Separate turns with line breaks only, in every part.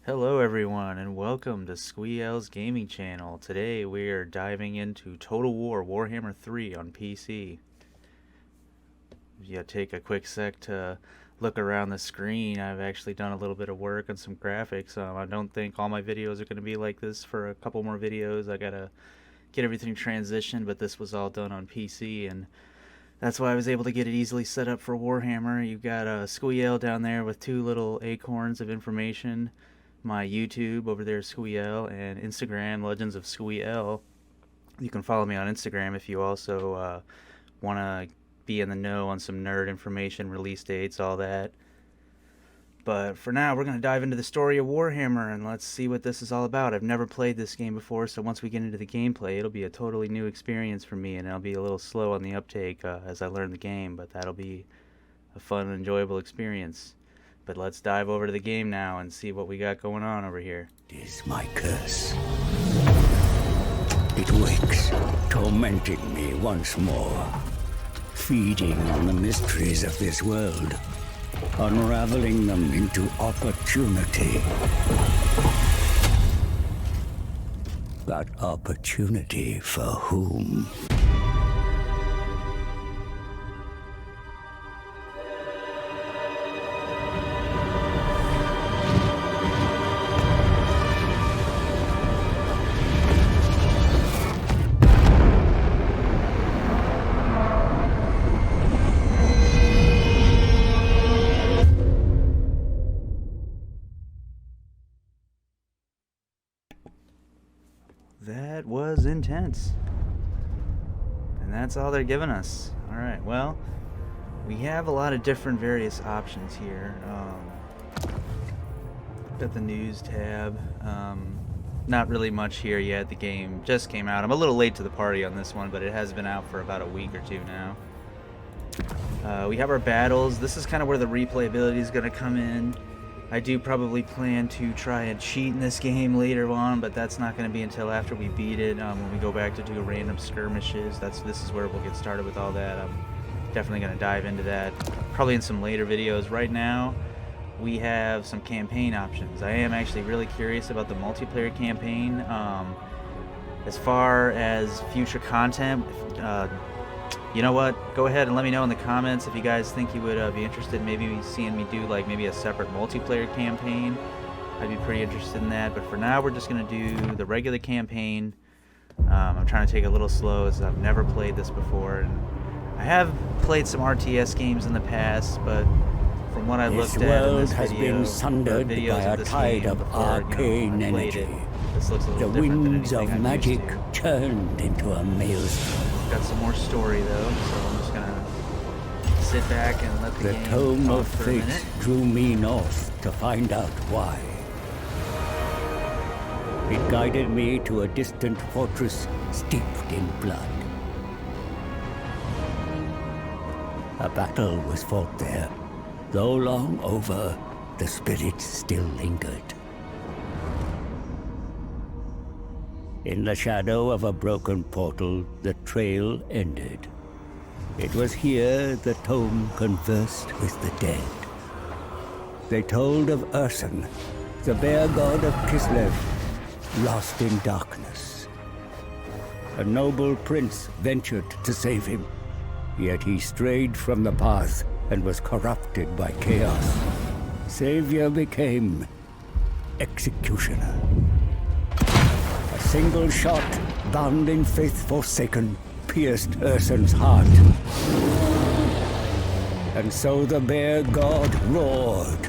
Hello everyone and welcome to Squee-El's gaming channel. Today we are diving into Total War Warhammer 3 on PC. Take a quick sec to look around the screen. I've actually done a little bit of work on some graphics. I don't think all my videos are going to be like this for a couple more videos. I gotta get everything transitioned, but this was all done on PC and that's why I was able to get it easily set up for Warhammer. You've got a Squee-El down there with two little acorns of information. My YouTube over there, Squee-El, and Instagram, Legends of Squee-El. You can follow me on Instagram if you also want to be in the know on some nerd information, release dates, all that. But for now, we're going to dive into the story of Warhammer, and let's see what this is all about. I've never played this game before, so once we get into the gameplay, it'll be a totally new experience for me, and I'll be a little slow on the uptake as I learn the game, but that'll be a fun and enjoyable experience. But let's dive over to the game now and see what we got going on over here.
It is my curse. It wakes, tormenting me once more, feeding on the mysteries of this world, unraveling them into opportunity. But opportunity for whom?
That was intense. And that's all they're giving us. Alright, well, we have a lot of different various options here. Got the news tab. Not really much here yet. The game just came out. I'm a little late to the party on this one, but it has been out for about a week or two now. We have our battles. This is kind of where the replayability is going to come in. I do probably plan to try and cheat in this game later on, but that's not going to be until after we beat it. When we go back to do random skirmishes, this is where we'll get started with all that. I'm definitely going to dive into that probably in some later videos. Right now, we have some campaign options. I am actually really curious about the multiplayer campaign. As far as future content, you know what? Go ahead and let me know in the comments if you guys think you would be interested in maybe seeing me do like maybe a separate multiplayer campaign. I'd be pretty interested in that. But for now, we're just going to do the regular campaign. I'm trying to take it a little slow as I've never played this before. And I have played some RTS games in the past, but from what I looked at in this
has
video,
been sundered by a tide of arcane energy.
This looks a little
The
different than
winds
anything
of
I'm
magic
used to.
turned into a maelstrom.
Got some more story though, so I'm just gonna sit back and let the
The
game
tome
talk
of
for a
fate
minute.
drew me north to find out why. It guided me to a distant fortress steeped in blood. A battle was fought there. Though long over, the spirits still lingered. In the shadow of a broken portal, the trail ended. It was here the tome conversed with the dead. They told of Urson, the bear god of Kislev, lost in darkness. A noble prince ventured to save him, yet he strayed from the path and was corrupted by chaos. Savior became executioner. A single shot, bound in faith forsaken, pierced Urson's heart. And so the bear god roared.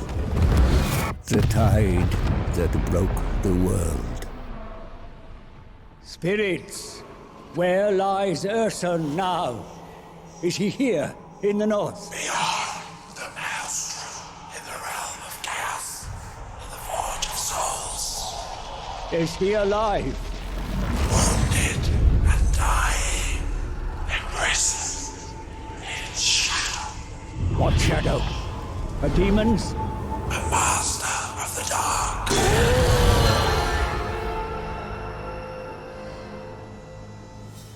The tide that broke the world. Spirits, where lies Urson now? Is he here in the north?
Beyond the maelstrom, in the realm of chaos, in the forge of souls.
Is he alive?
Wounded and dying, embraces in shadow.
What shadow? A demon's?
A master of the dark.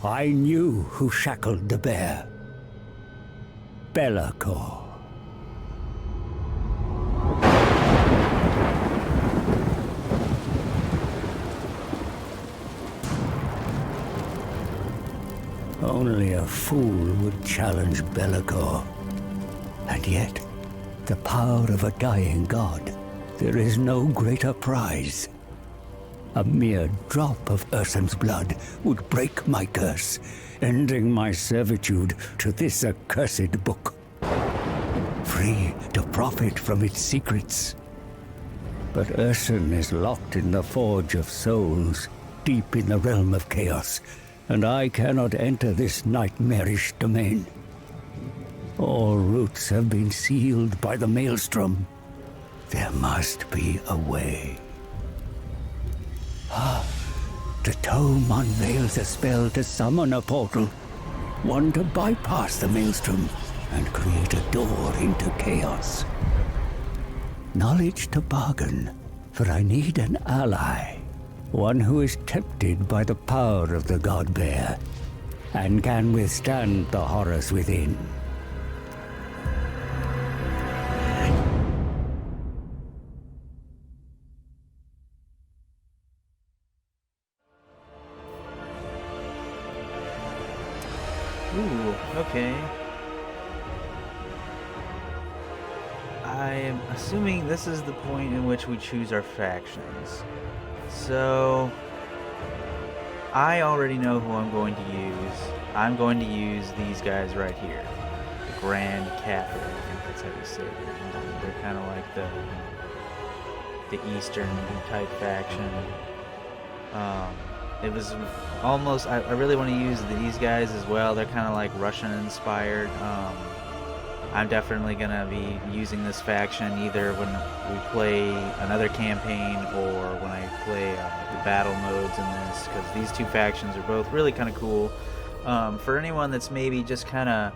I knew who shackled the bear. Belacor. Only a fool would challenge Be'lakor. And yet, the power of a dying god, there is no greater prize. A mere drop of Ursun's blood would break my curse, ending my servitude to this accursed book. Free to profit from its secrets. But Ursun is locked in the Forge of Souls, deep in the realm of chaos, and I cannot enter this nightmarish domain. All routes have been sealed by the Maelstrom. There must be a way. The tome unveils a spell to summon a portal, one to bypass the Maelstrom and create a door into chaos. Knowledge to bargain, for I need an ally, one who is tempted by the power of the God Bear and can withstand the horrors within.
Ooh, okay. I'm assuming this is the point in which we choose our factions. So, I already know who I'm going to use. I'm going to use these guys right here. The Grand Cathay, I think that's how you say it. They're kind of like the Eastern type faction. It was almost, I really want to use these guys as well. They're kind of like Russian inspired. I'm definitely going to be using this faction either when we play another campaign or when I play the battle modes in this, because these two factions are both really kind of cool. For anyone that's maybe just kind of,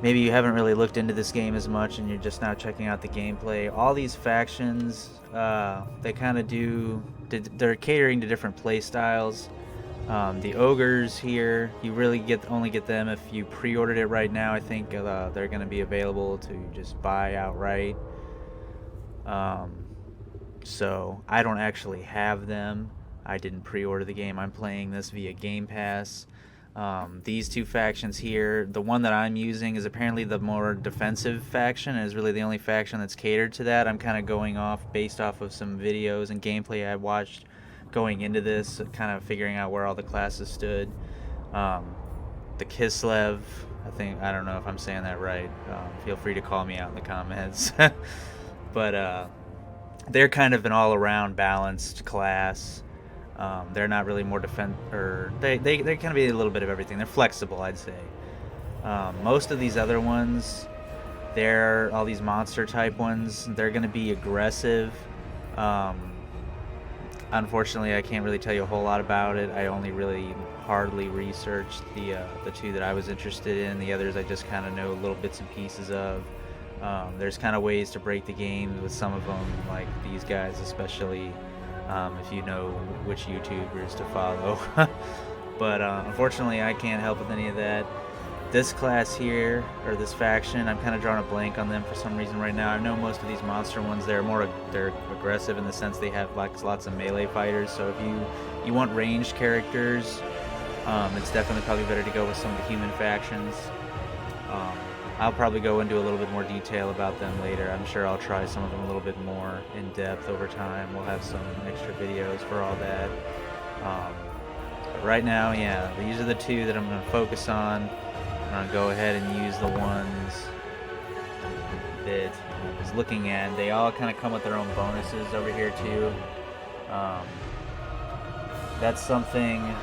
maybe you haven't really looked into this game as much and you're just now checking out the gameplay, all these factions, they kind of they're catering to different play styles. The ogres here, you really only get them if you pre-ordered it right now. I think they're going to be available to just buy outright. So I don't actually have them. I didn't pre-order the game. I'm playing this via Game Pass. These two factions here, the one that I'm using is apparently the more defensive faction, and is really the only faction that's catered to that. I'm kind of going based off of some videos and gameplay I watched going into this, kind of figuring out where all the classes stood. The Kislev, I don't know if I'm saying that right. Feel free to call me out in the comments. But they're kind of an all-around balanced class. They're not really more they kind of be a little bit of everything. They're flexible, I'd say. Most of these other ones, all these monster type ones, they're going to be aggressive. Unfortunately, I can't really tell you a whole lot about it. I only really hardly researched the two that I was interested in. The others I just kind of know little bits and pieces of. There's kind of ways to break the game with some of them, like these guys especially, if you know which YouTubers to follow. But unfortunately, I can't help with any of that. This class here, or this faction, I'm kind of drawing a blank on them for some reason right now. I know most of these monster ones, they're aggressive in the sense they have lots of melee fighters. So if you want ranged characters, it's definitely probably better to go with some of the human factions. I'll probably go into a little bit more detail about them later. I'm sure I'll try some of them a little bit more in depth over time. We'll have some extra videos for all that. But right now, yeah, these are the two that I'm going to focus on. I'm going to go ahead and use the ones that I was looking at. They all kind of come with their own bonuses over here too. That's something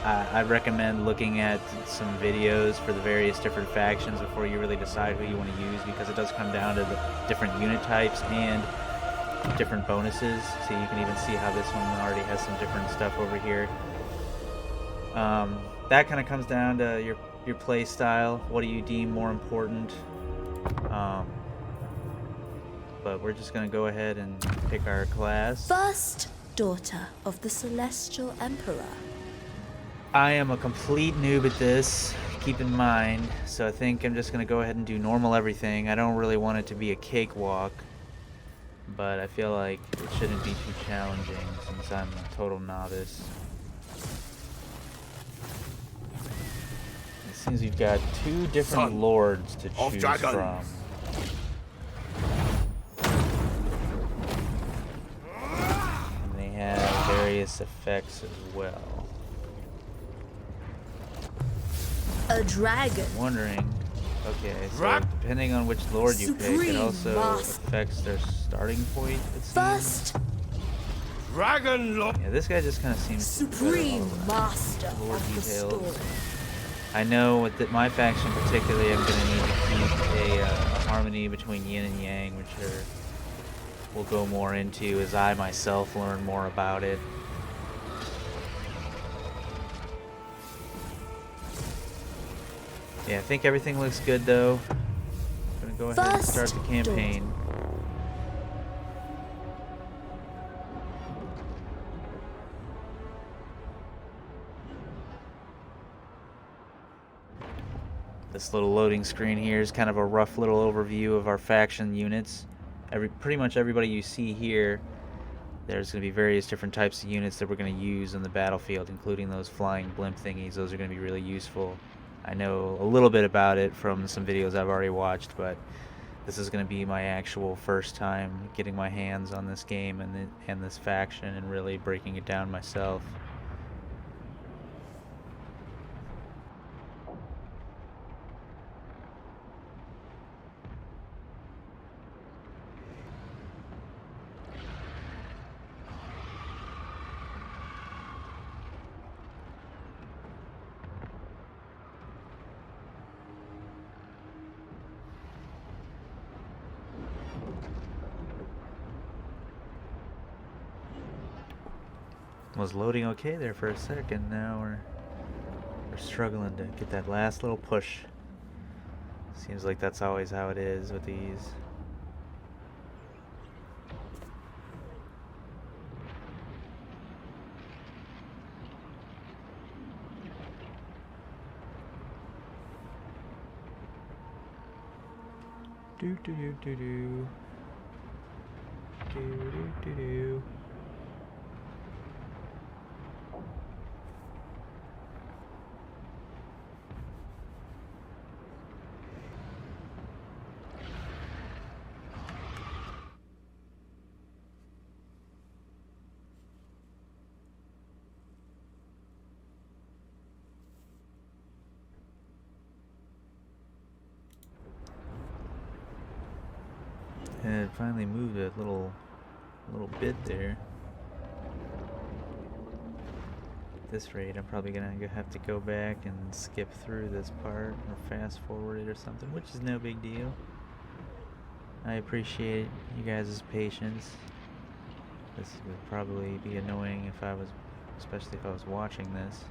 I recommend looking at some videos for the various different factions before you really decide who you want to use, because it does come down to the different unit types and different bonuses. So you can even see how this one already has some different stuff over here. That kind of comes down to your play style. What do you deem more important? But we're just going to go ahead and pick our class.
First daughter of the Celestial Emperor.
I am a complete noob at this, keep in mind, so I think I'm just going to go ahead and do normal everything. I don't really want it to be a cakewalk, but I feel like it shouldn't be too challenging since I'm a total novice. Seems we've got two different
Son
lords to
of
choose
dragons.
from. And they have various effects as well.
A dragon.
I'm wondering. Okay, so depending on which lord you pick, it
Supreme
also
master.
affects their starting point. It seems.
First,
Dragon Lord.
Yeah, this guy just kind of seems to be better
supreme
all around.
master
Lore
of the
details.
storm.
I know with my faction particularly, I'm going to need to keep a harmony between yin and yang, which we'll go more into as I myself learn more about it. Yeah, I think everything looks good though. I'm going to go ahead and start the campaign. This little loading screen here is kind of a rough little overview of our faction units. Pretty much everybody you see here, there's going to be various different types of units that we're going to use in the battlefield, including those flying blimp thingies. Those are going to be really useful. I know a little bit about it from some videos I've already watched, but this is going to be my actual first time getting my hands on this game and this faction and really breaking it down myself. Was loading okay there for a second. Now we're struggling to get that last little push. Seems like that's always how it is with these. Do do do do do. Do do do do. And it finally moved a little bit there. At this rate, I'm probably gonna have to go back and skip through this part or fast forward it or something, which is no big deal. I appreciate you guys' patience. This would probably be annoying especially if I was watching this.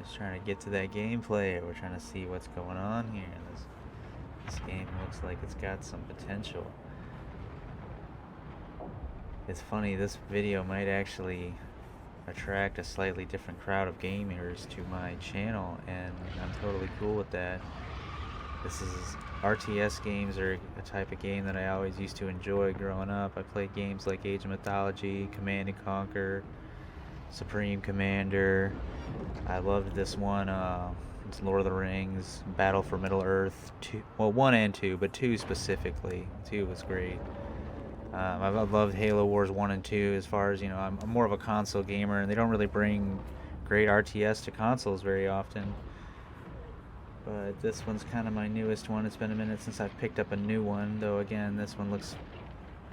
Just trying to get to that gameplay. We're trying to see what's going on here. This game looks like it's got some potential. It's funny, this video might actually attract a slightly different crowd of gamers to my channel, and I'm totally cool with that. RTS games are a type of game that I always used to enjoy growing up. I played games like Age of Mythology, Command & Conquer, Supreme Commander. I loved this one, it's Lord of the Rings, Battle for Middle-earth, 1 and 2, but 2 specifically. 2 was great. I've loved Halo Wars 1 and 2 as far as, I'm more of a console gamer, and they don't really bring great RTS to consoles very often. But this one's kind of my newest one. It's been a minute since I've picked up a new one, though again, this one looks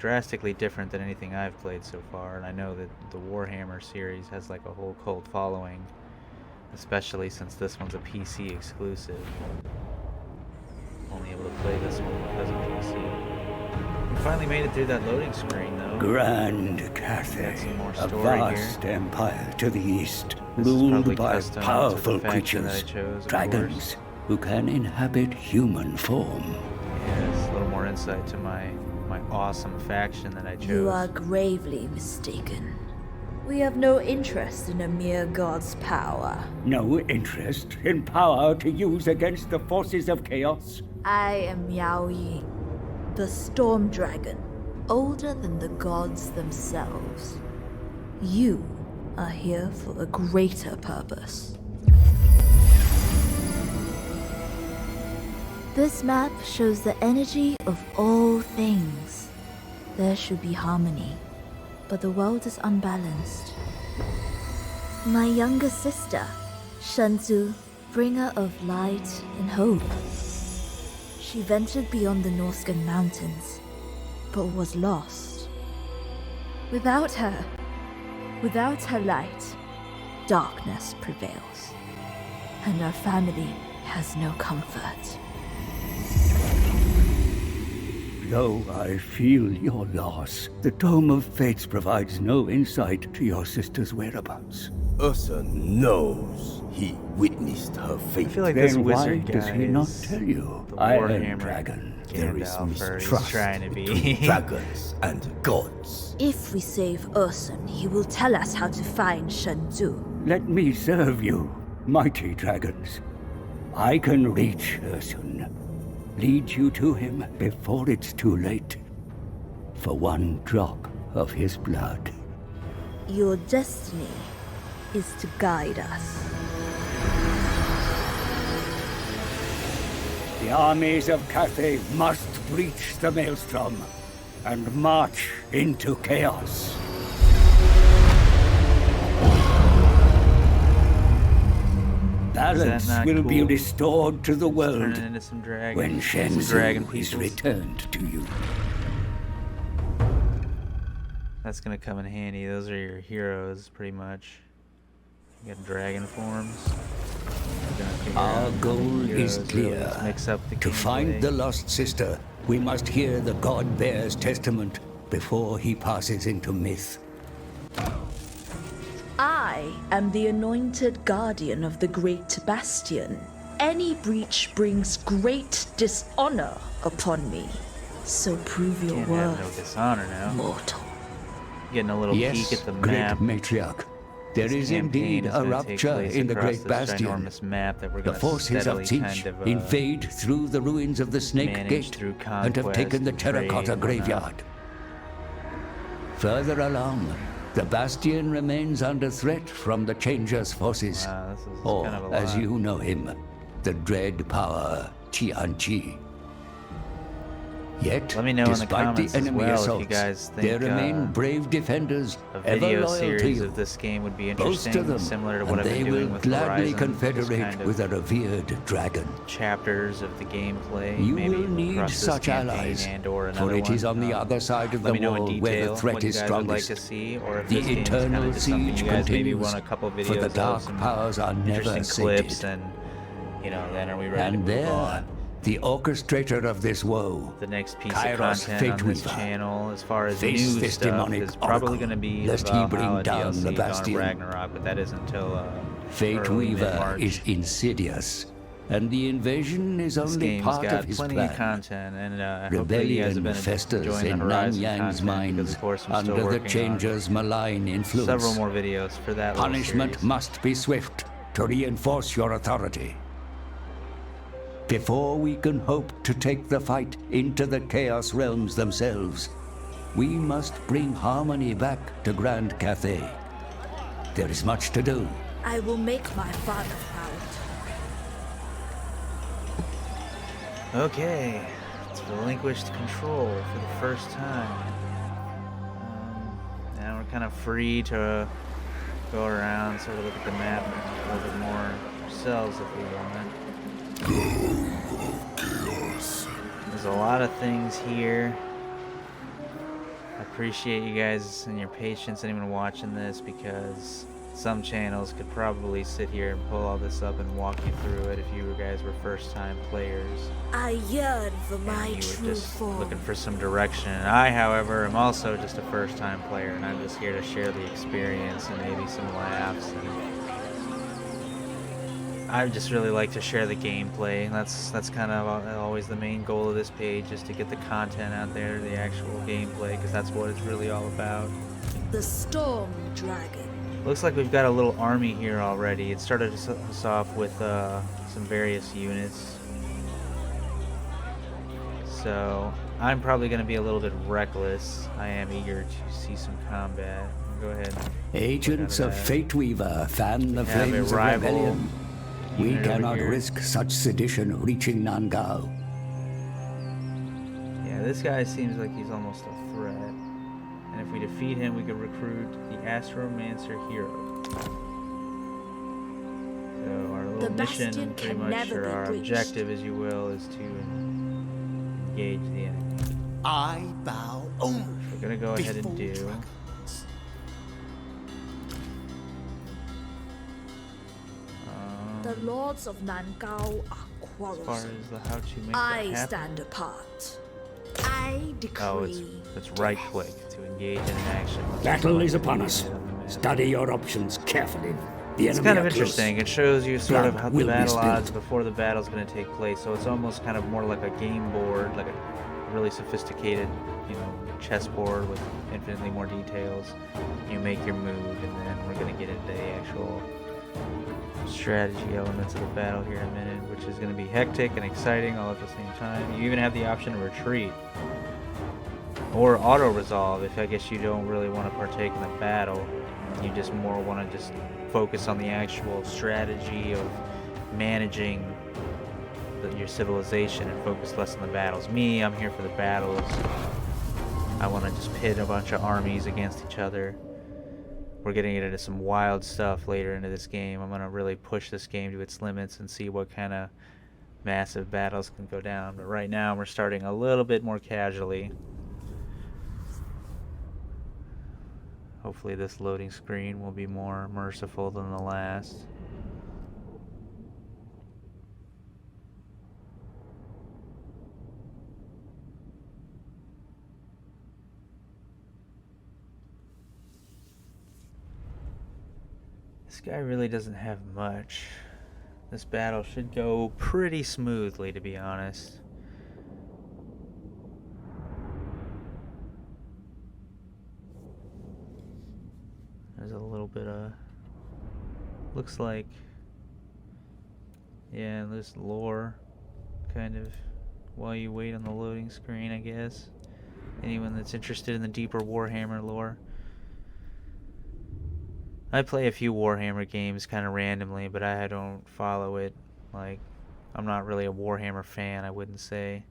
drastically different than anything I've played so far, and I know that the Warhammer series has like a whole cult following, especially since this one's a PC exclusive. Only able to play this one because of PC. We finally made it through that loading screen, though.
Grand Cathay,
some more
a
story
vast
here.
empire to the east,
This is
ruled
probably
by
custom to the
powerful
faction that I
creatures,
chose, of
dragons,
course.
who can inhabit human form.
Yes, a little more insight to my awesome faction that I chose.
You are gravely mistaken. We have no interest in a mere god's power.
No interest in power to use against the forces of chaos.
I am Yao Ying, the storm dragon, older than the gods themselves. You are here for a greater purpose. This map shows the energy of all things. There should be harmony, but the world is unbalanced. My younger sister, Shenzu, bringer of light and hope. She ventured beyond the Norscan mountains, but was lost. Without her light, darkness prevails, and our family has no comfort.
Though I feel your loss, the Tome of Fates provides no insight to your sister's whereabouts.
Ursa knows he witnessed her fate.
I feel like this
Then why
wizard guy
does he not
is
tell you?
the
I am
Warhammer
Dragon.
There is
Gandalf, or he's
mistrust
trying to
between
be.
dragons and gods.
If we save Ursun, he will tell us how to find Shenzu.
Let me serve you, mighty dragons. I can reach Ursun. Lead you to him before it's too late. For one drop of his blood.
Your destiny is to guide us.
The armies of Cathay must breach the maelstrom and march into chaos. Balance
not
will be
cool?
restored to the world
Turning into some dragon.
when
some dragon
Shenzu is
peoples.
returned to you.
That's gonna come in handy. Those are your heroes, pretty much. You got dragon forms. We're gonna figure
Our
out how
goal
many
is
heroes really
clear.
mix up the
To find
gameplay.
the lost sister, we must hear the God Bear's testament before he passes into myth.
I am the anointed guardian of the Great Bastion. Any breach brings great dishonor upon me. So prove your
Can't have no
worth,
dishonor now.
mortal.
Getting a little
Yes,
peek at the
great
map.
matriarch. There
This
is
campaign
indeed
is
a
gonna take
rupture
place
in the
across
Great
this
Bastion.
ginormous map that we're
The
gonna
forces
steadily
of Teach
kind of,
invade through the ruins of the Snake
manage
Gate
through
and have taken the
conquest and trade
Terracotta
and whatnot.
Graveyard. Further along, the Bastion remains under threat from the Changer's forces.
Wow, this is
Or,
kind of a
as
lot.
you know him, the dread power Tianqi. Yet,
Let me know in the
despite
comments
the
as
enemy
well if you
assaults,
guys
there
think,
remain brave defenders
A
ever
video
loyal to
series
you.
of this game would be
Boast
interesting,
of them,
similar to what
and
I've
they
been doing
will
with
gladly
Horizon.
confederate
Just kind
with
of
a revered dragon.
chapters of the gameplay.
You
maybe
will need
across this
such
campaign
allies,
and or
for
another
it is
one.
on the other side of
Let
the
me know in
wall
detail
where the threat
what
is
you guys would like
strongest.
to see, or if
The
this game's kind
eternal
of just something
siege
you guys maybe
continues,
want a couple videos
for the dark
of some
powers are never
interesting clips,
sated.
and then are we ready
And
to move
there,
on?
the orchestrator of this woe,
The next piece
Kairos
of content on this
Fateweaver.
channel, as far as
Face
new
this
stuff,
demonic
is probably
oracle,
going to be
lest
the
he bring
Valhalla
down
DLC,
the
Dawn of
Bastion.
Ragnarok, but that isn't until
Fate
early
Weaver
mid-March.
is insidious, and the invasion is
This
only
game's
part
got
of his
plenty
plan.
of content, and hopefully you guys have
Rebellion
been
festers
enjoying
in
the Horizon
Nanyang's
content,
minds
because of course I'm
under
still
the
working
Changer's malign
on
influence.
several more videos for that little
Punishment
series.
must be swift to reinforce your authority. Before we can hope to take the fight into the Chaos Realms themselves, we must bring harmony back to Grand Cathay. There is much to do.
I will make my father proud.
Okay, it's relinquished control for the first time. Now we're kind of free to go around, sort of look at the map a little bit more ourselves if we want. There's a lot of things here. I appreciate you guys and your patience, anyone watching this, because some channels could probably sit here and pull all this up and walk you through it if you guys were first-time players.
I yearn for my
And you
true
were just
form.
looking for some direction. I, however, am also just a first-time player, and I'm just here to share the experience and maybe some laughs. And I just really like to share the gameplay. That's kind of always the main goal of this page, is to get the content out there, the actual gameplay, because that's what it's really all about.
The Storm Dragon.
Looks like we've got a little army here already. It started us off with some various units. So I'm probably going to be a little bit reckless. I am eager to see some combat. Go ahead.
Agents of Fate Weaver fan the
have a
flames of
rival
rebellion. We
unit over
cannot
here.
risk such sedition reaching Nangao.
this guy seems like he's almost a threat. And if we defeat him, we could recruit the Astromancer hero. So our little mission,
bastion
pretty
can
much,
never
or
be
our
breached.
objective, as you will, is to engage the enemy.
I bow only
We're gonna go ahead and
before
do.
dragons.
The lords of Nangao are
As far
quarrelsome.
as the how to make
I
that happen.
stand apart. I decree.
Oh, it's right click to engage in an action.
Battle is upon us. Study your options carefully. The
It's
enemy
kind of
are close.
interesting. It shows you sort of
Blood
how the
will be
battle
spilled.
odds before the battle's going to take place. So it's almost kind of more like a game board, like a really sophisticated, chessboard with infinitely more details. You make your move, and then we're going to get into the actual strategy elements of the battle here in a minute, which is going to be hectic and exciting all at the same time. You even have the option to retreat or auto resolve if I guess you don't really want to partake in the battle. You just more want to just focus on the actual strategy of managing your civilization and focus less on the battles. Me, I'm here for the battles. I want to just pit a bunch of armies against each other. We're getting into some wild stuff later into this game. I'm going to really push this game to its limits and see what kind of massive battles can go down. But right now we're starting a little bit more casually. Hopefully this loading screen will be more merciful than the last. This guy really doesn't have much. This battle should go pretty smoothly, to be honest. There's a little bit of... looks like... yeah, there's lore, kind of, while you wait on the loading screen, I guess. Anyone that's interested in the deeper Warhammer lore. I play a few Warhammer games kind of randomly, but I don't follow it. Like, I'm not really a Warhammer fan, I wouldn't say.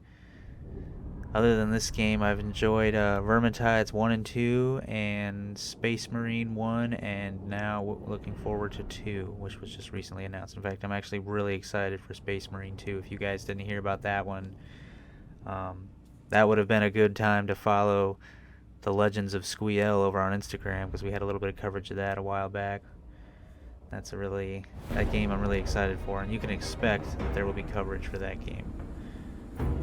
Other than this game, I've enjoyed Vermintides 1 and 2, and Space Marine 1, and now looking forward to 2, which was just recently announced. In fact, I'm actually really excited for Space Marine 2. If you guys didn't hear about that one, that would have been a good time to follow the Legends of Squee-El over on Instagram, because we had a little bit of coverage of that a while back. That's that game I'm really excited for, and you can expect that there will be coverage for that game.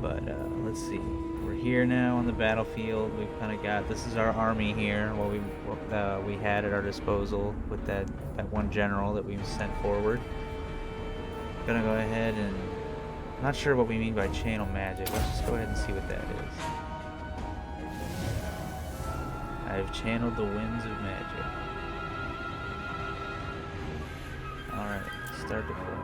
But let's see. We're here now on the battlefield. We've kind of got, this is our army here, what we had at our disposal with that one general that we sent forward. Gonna go ahead and, I'm not sure what we mean by channel magic. Let's just go ahead and see what that is. I've channeled the winds of magic. Alright, start deployment.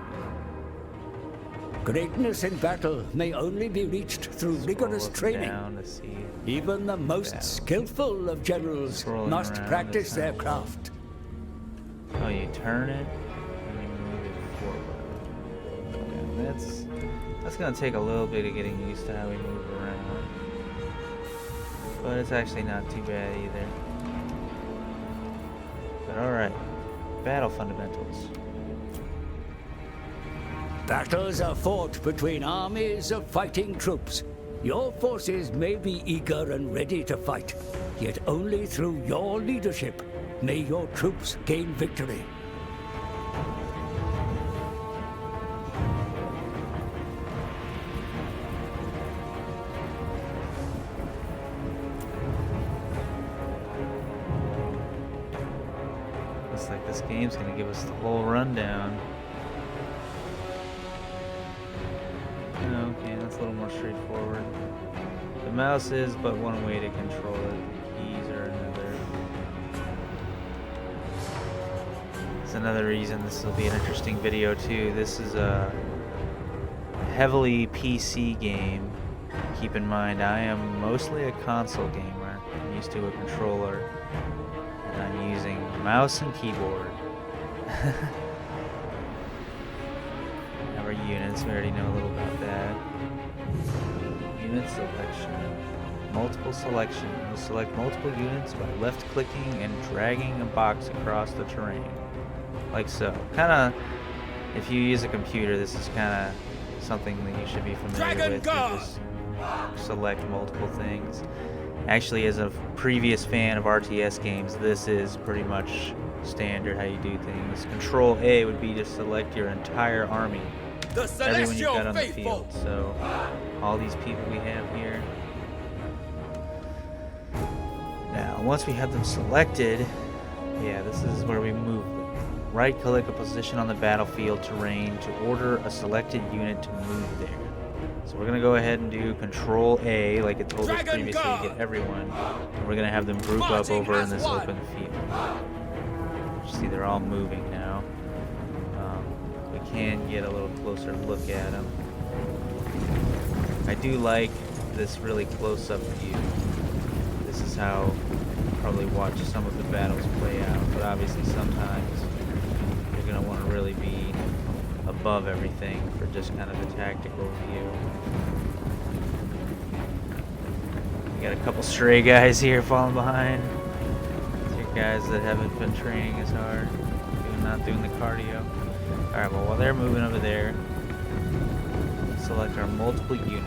Greatness in battle may only be reached through rigorous
Scroll up and
training.
down to see.
Even the most
Battle.
skillful of generals
Scrolling
must
around
practice
is
their
how-
craft.
Oh, you turn it and you move it forward. Okay, that's gonna take a little bit of getting used to how we move around. But it's actually not too bad either. But alright. Battle fundamentals.
Battles are fought between armies of fighting troops. Your forces may be eager and ready to fight, yet only through your leadership may your troops gain victory.
Looks like this game's gonna give us the whole rundown. Okay, that's a little more straightforward. The mouse is but one way to control it. Keys are another. It's another reason this will be an interesting video too. This is a heavily PC game. Keep in mind, I am mostly a console gamer. I'm used to a controller. And I'm using mouse and keyboard. Our units, we already know a little about that. Unit selection. multiple selection. You'll select multiple units by left-clicking and dragging a box across the terrain. Like so. Kind of, if you use a computer, this is kind of something that you should be familiar with. You just select multiple things. Actually, as a previous fan of RTS games, this is pretty much standard how you do things. Control A would be to select your entire army. Everyone you've got on the field. So, all these people we have here. Now, once we have them selected, yeah, this is where we move them. Right-click a position on the battlefield terrain to order a selected unit to move there. So we're going to go ahead and do Control A, like it told us previously, to get everyone. And we're going to have them group up over in this open field. See, they're all moving now. We can get a little closer look at them. I do like this really close-up view. This is how you probably watch some of the battles play out, but obviously sometimes you're going to want to really be above everything for just kind of a tactical view. We got a couple stray guys here falling behind. These are guys that haven't been training as hard, not doing the cardio. Alright, well, while they're moving over there, select our multiple units.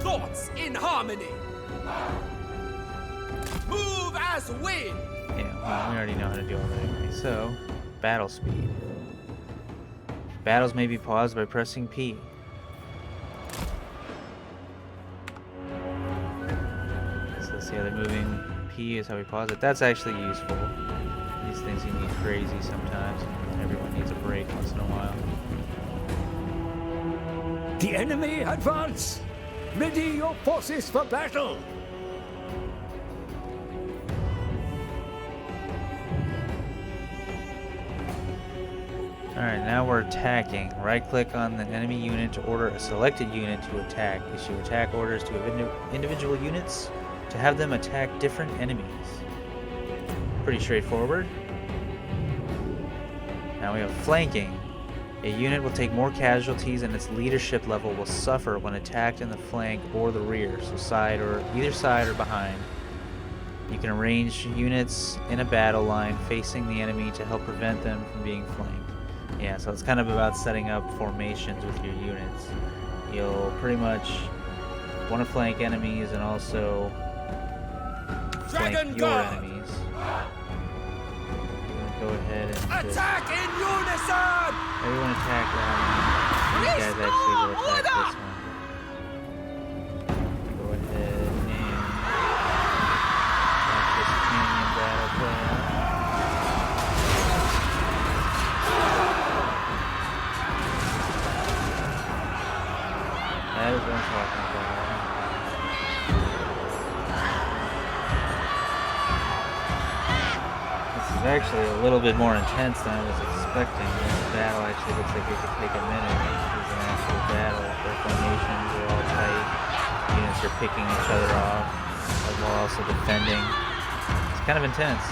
Thoughts in harmony. Move as wind.
Yeah, well, we already know how to do all that anyway. So, battle speed. Battles may be paused by pressing P. So see how they're moving. P is how we pause it. That's actually useful. These things can be crazy sometimes. Everyone needs a break once in a while.
The enemy advance! Ready your forces for battle!
Alright, now we're attacking. Right-click on the enemy unit to order a selected unit to attack. Issue attack orders to individual units to have them attack different enemies. Pretty straightforward. Now we have flanking. A unit will take more casualties and its leadership level will suffer when attacked in the flank or the rear, so side or either side or behind. You can arrange units in a battle line facing the enemy to help prevent them from being flanked. Yeah, so it's kind of about setting up formations with your units. You'll pretty much want to flank enemies and also flank your enemies. Go ahead and
attack in unison!
Everyone attack that one. These guys actually will attack this one. Go ahead and watch this canyon battle play out. That is what I'm talking about. Actually a little bit more intense than I was expecting. The battle actually looks like it could take a minute. This is an actual battle. Their formations are all tight. Units are picking each other off while also defending. It's kind of intense.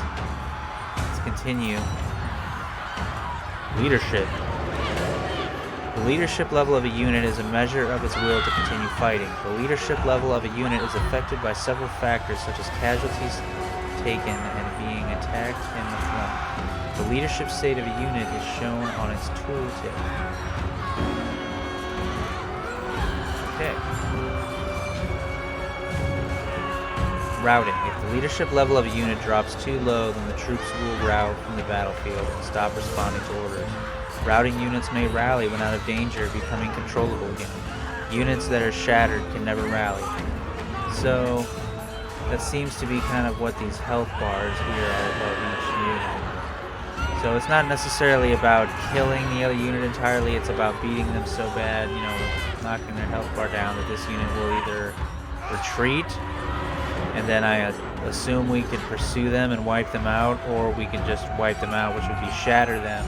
Let's continue. Leadership. The leadership level of a unit is a measure of its will to continue fighting. The leadership level of a unit is affected by several factors such as casualties taken and being attacked in the front. The leadership state of a unit is shown on its tooltip. Okay. Routing. If the leadership level of a unit drops too low, then the troops will rout from the battlefield and stop responding to orders. Routing units may rally when out of danger, becoming controllable again. Units that are shattered can never rally. So that seems to be kind of what these health bars here are above each unit. So it's not necessarily about killing the other unit entirely, it's about beating them so bad, you know, knocking their health bar down that this unit will either retreat, and then I assume we could pursue them and wipe them out, or we can just wipe them out, which would be shatter them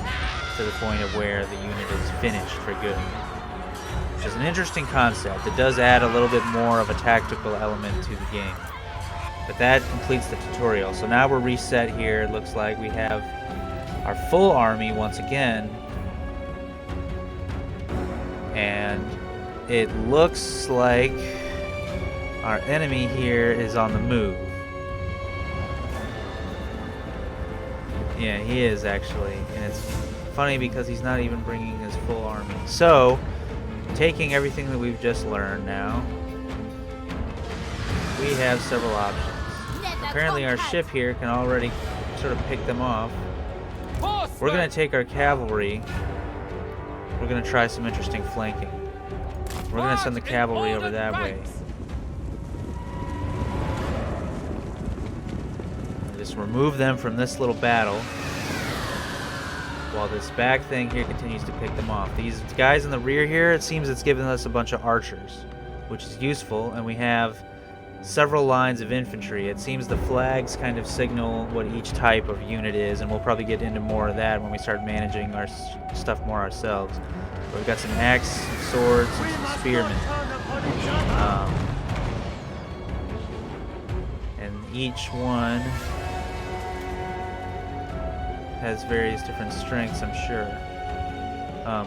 to the point of where the unit is finished for good. Which is an interesting concept. It does add a little bit more of a tactical element to the game. But that completes the tutorial. So now we're reset here. It looks like we have our full army once again. And it looks like our enemy here is on the move. Yeah, he is actually. And it's funny because he's not even bringing his full army. So, taking everything that we've just learned now, we have several options. Apparently our ship here can already sort of pick them off. We're going to take our cavalry. We're going to try some interesting flanking. We're going to send the cavalry over that way. And just remove them from this little battle, while this back thing here continues to pick them off. These guys in the rear here, it seems it's giving us a bunch of archers, which is useful, and we have several lines of infantry. It seems the flags kind of signal what each type of unit is, and we'll probably get into more of that when we start managing our stuff more ourselves. But we've got some axe, some swords, and some spearmen. And each one has various different strengths, I'm sure.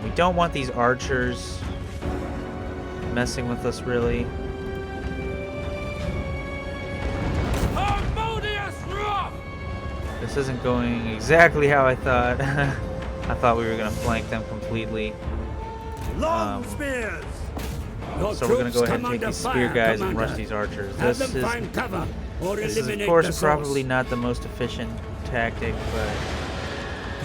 We don't want these archers messing with us, really. This isn't going exactly how I thought. I thought we were going to flank them completely.
Long spears.
So we're going to go ahead and take these spear guys and rush these archers. This is, of course, probably not the most efficient tactic, but...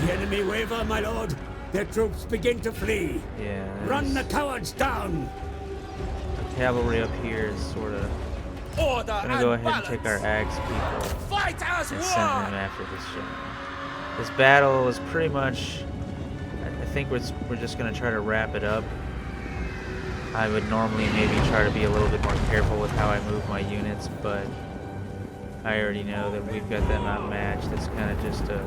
The enemy waver, my lord. Their troops begin to flee.
Yeah.
Run the cowards down.
The cavalry up here is sort of... I'm going to go ahead and take our axe people and send them after this ship. This battle is pretty much... I think we're just going to try to wrap it up. I would normally maybe try to be a little bit more careful with how I move my units, but I already know that we've got them outmatched. It's kind of just a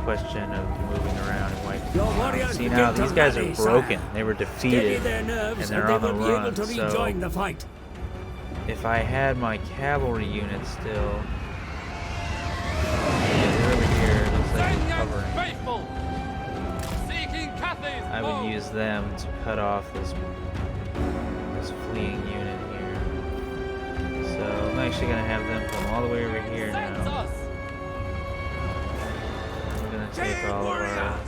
question of moving around and wiping them out. See now, these guys are broken. They were defeated, and they're on the run, so... If I had my cavalry unit still, they're over here, it looks like they're covering. I would use them to cut off this fleeing unit here. So I'm actually going to have them come all the way over here now. We're going to take all of our...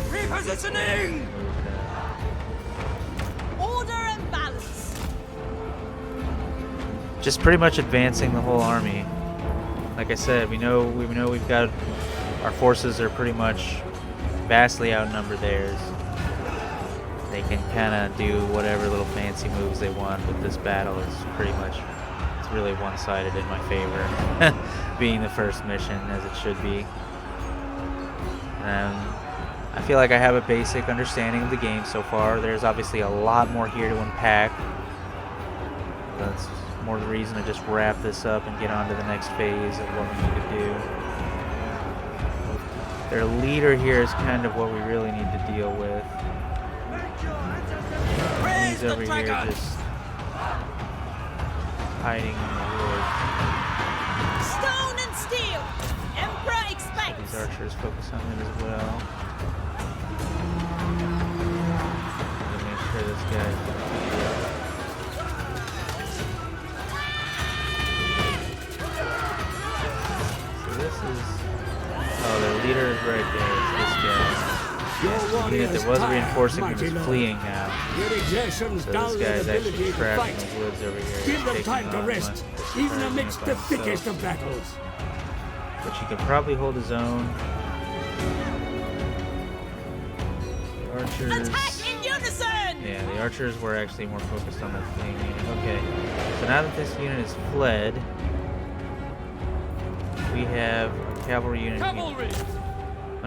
Repositioning!
Order and balance.
Just pretty much advancing the whole army. Like I said, we know we've got our forces are pretty much vastly outnumber theirs. They can kind of do whatever little fancy moves they want, but this battle is pretty much, it's really one-sided in my favor, being the first mission as it should be. I feel like I have a basic understanding of the game so far. There's obviously a lot more here to unpack. That's more the reason to just wrap this up and get on to the next phase of what we need to do. Their leader here is kind of what we really need to deal with. He's over here just hiding in the woods.
Stone and steel. Emperor expects.
These archers focus on him as well. Make sure this guy's defeated. This is... Oh, their leader is right there. It's this guy. Yes, the unit that was reinforcing him is fleeing now. So this guy is actually trapped in the woods over here.
Give them time to rest, even amidst the thickest of battles.
But he could probably hold his own. The archers...
Attack in unison!
Yeah, the archers were actually more focused on the fleeing unit. Okay, so now that this unit is fled, we have a cavalry unit. I'm going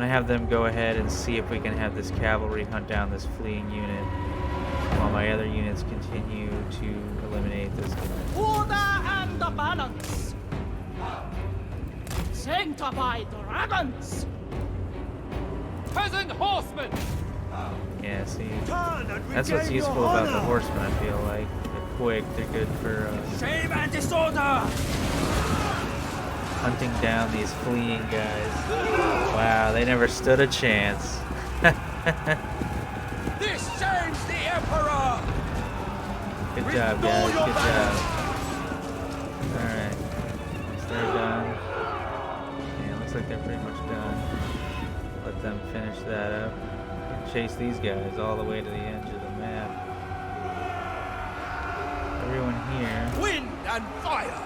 to have them go ahead and see if we can have this cavalry hunt down this fleeing unit while my other units continue to eliminate this unit.
Order and the balance. Sanctified dragons. Peasant horsemen.
Yeah, see, that's what's useful about the horsemen, I feel like. They're quick, they're good for
Save and disorder.
hunting down these fleeing guys. Wow, they never stood a chance.
This shames the Emperor!
Good job, guys. Good job. Alright. Once they're done. Yeah, looks like they're pretty much done. Let them finish that up. And chase these guys all the way to the edge of the map. Everyone here.
Wind and fire!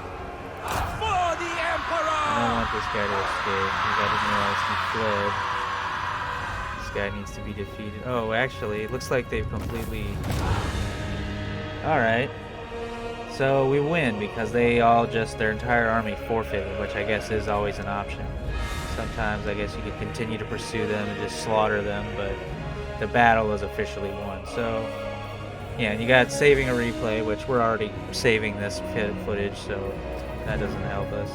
For the Emperor!
I don't want this guy to escape because I didn't realize he fled. This guy needs to be defeated. Oh, actually, it looks like they've completely... Alright. So we win because they all just, their entire army forfeited, which I guess is always an option. Sometimes I guess you could continue to pursue them and just slaughter them, but the battle was officially won. So, yeah, you got saving a replay, which we're already saving this footage, so that doesn't help us.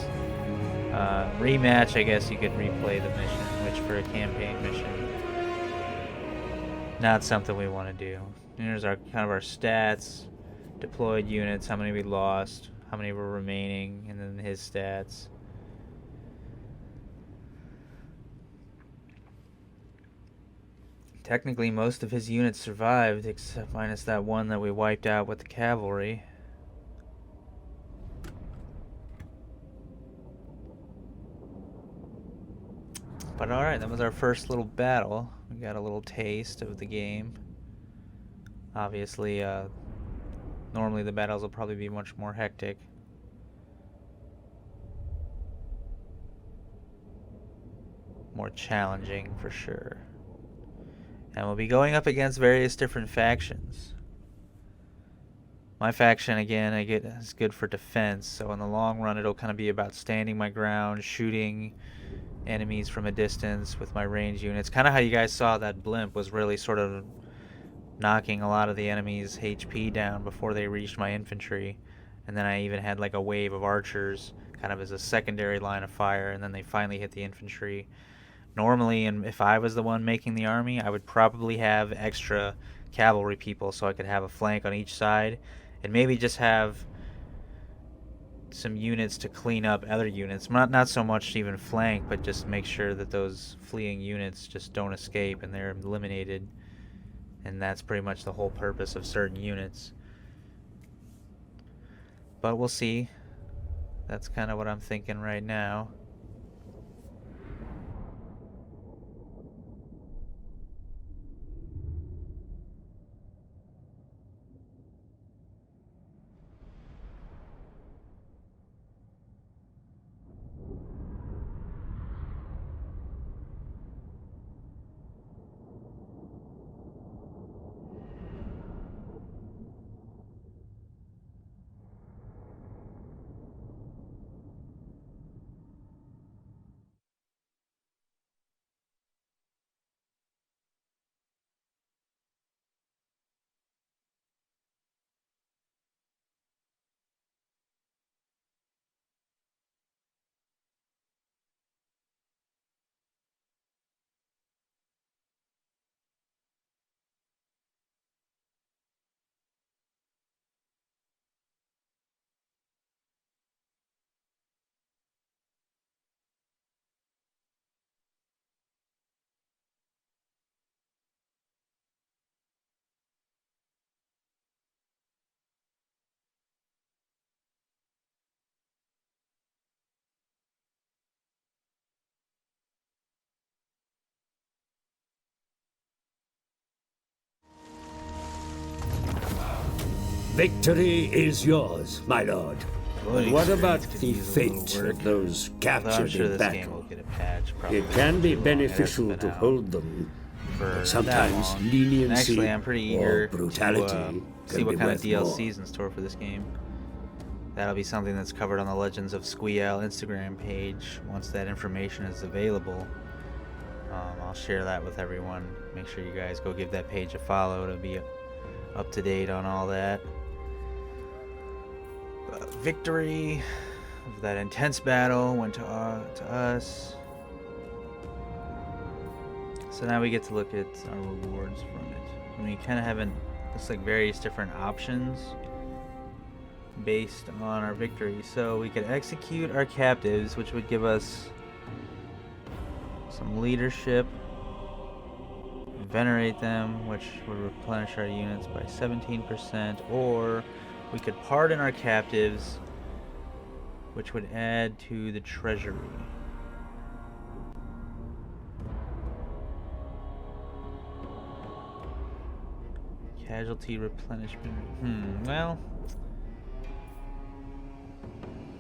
Rematch, I guess you could replay the mission, which for a campaign mission, not something we want to do. And here's our kind of our stats, deployed units, how many we lost, how many were remaining, and then his stats. Technically, most of his units survived, except minus that one that we wiped out with the cavalry. But alright, that was our first little battle. We got a little taste of the game. Obviously, normally the battles will probably be much more hectic. More challenging, for sure. And we'll be going up against various different factions. My faction, again, is good for defense, so in the long run it'll kind of be about standing my ground, shooting enemies from a distance with my range units. Kind of how you guys saw that blimp was really sort of knocking a lot of the enemy's HP down before they reached my infantry. And then I even had like a wave of archers kind of as a secondary line of fire, and then they finally hit the infantry. Normally, and if I was the one making the army, I would probably have extra cavalry people so I could have a flank on each side, and maybe just have some units to clean up other units. Not so much even flank, but just make sure that those fleeing units just don't escape and they're eliminated. And that's pretty much the whole purpose of certain units. But we'll see. That's kind of what I'm thinking right now.
Victory is yours, my lord. But what about the fate of those
Although I'm
captured
sure
in
this game will
battle?
get a patch. Probably
It can be
too long. It hasn't
beneficial
been
to
out
hold them,
for
but
that
sometimes
long. And
leniency
actually, I'm pretty eager
or brutality
to see
can
what
be
kind of
worth
DLC
more.
is in store for this game. That'll be something that's covered on the Legends of Squee-El Instagram page once that information is available. I'll share that with everyone. Make sure you guys go give that page a follow to be up to date on all that. Victory of that intense battle went to us. So now we get to look at our rewards from it. And we kind of have looks like various different options based on our victory. So we could execute our captives, which would give us some leadership venerate them, which would replenish our units by 17%, or we could pardon our captives, which would add to the treasury. Casualty replenishment. Well,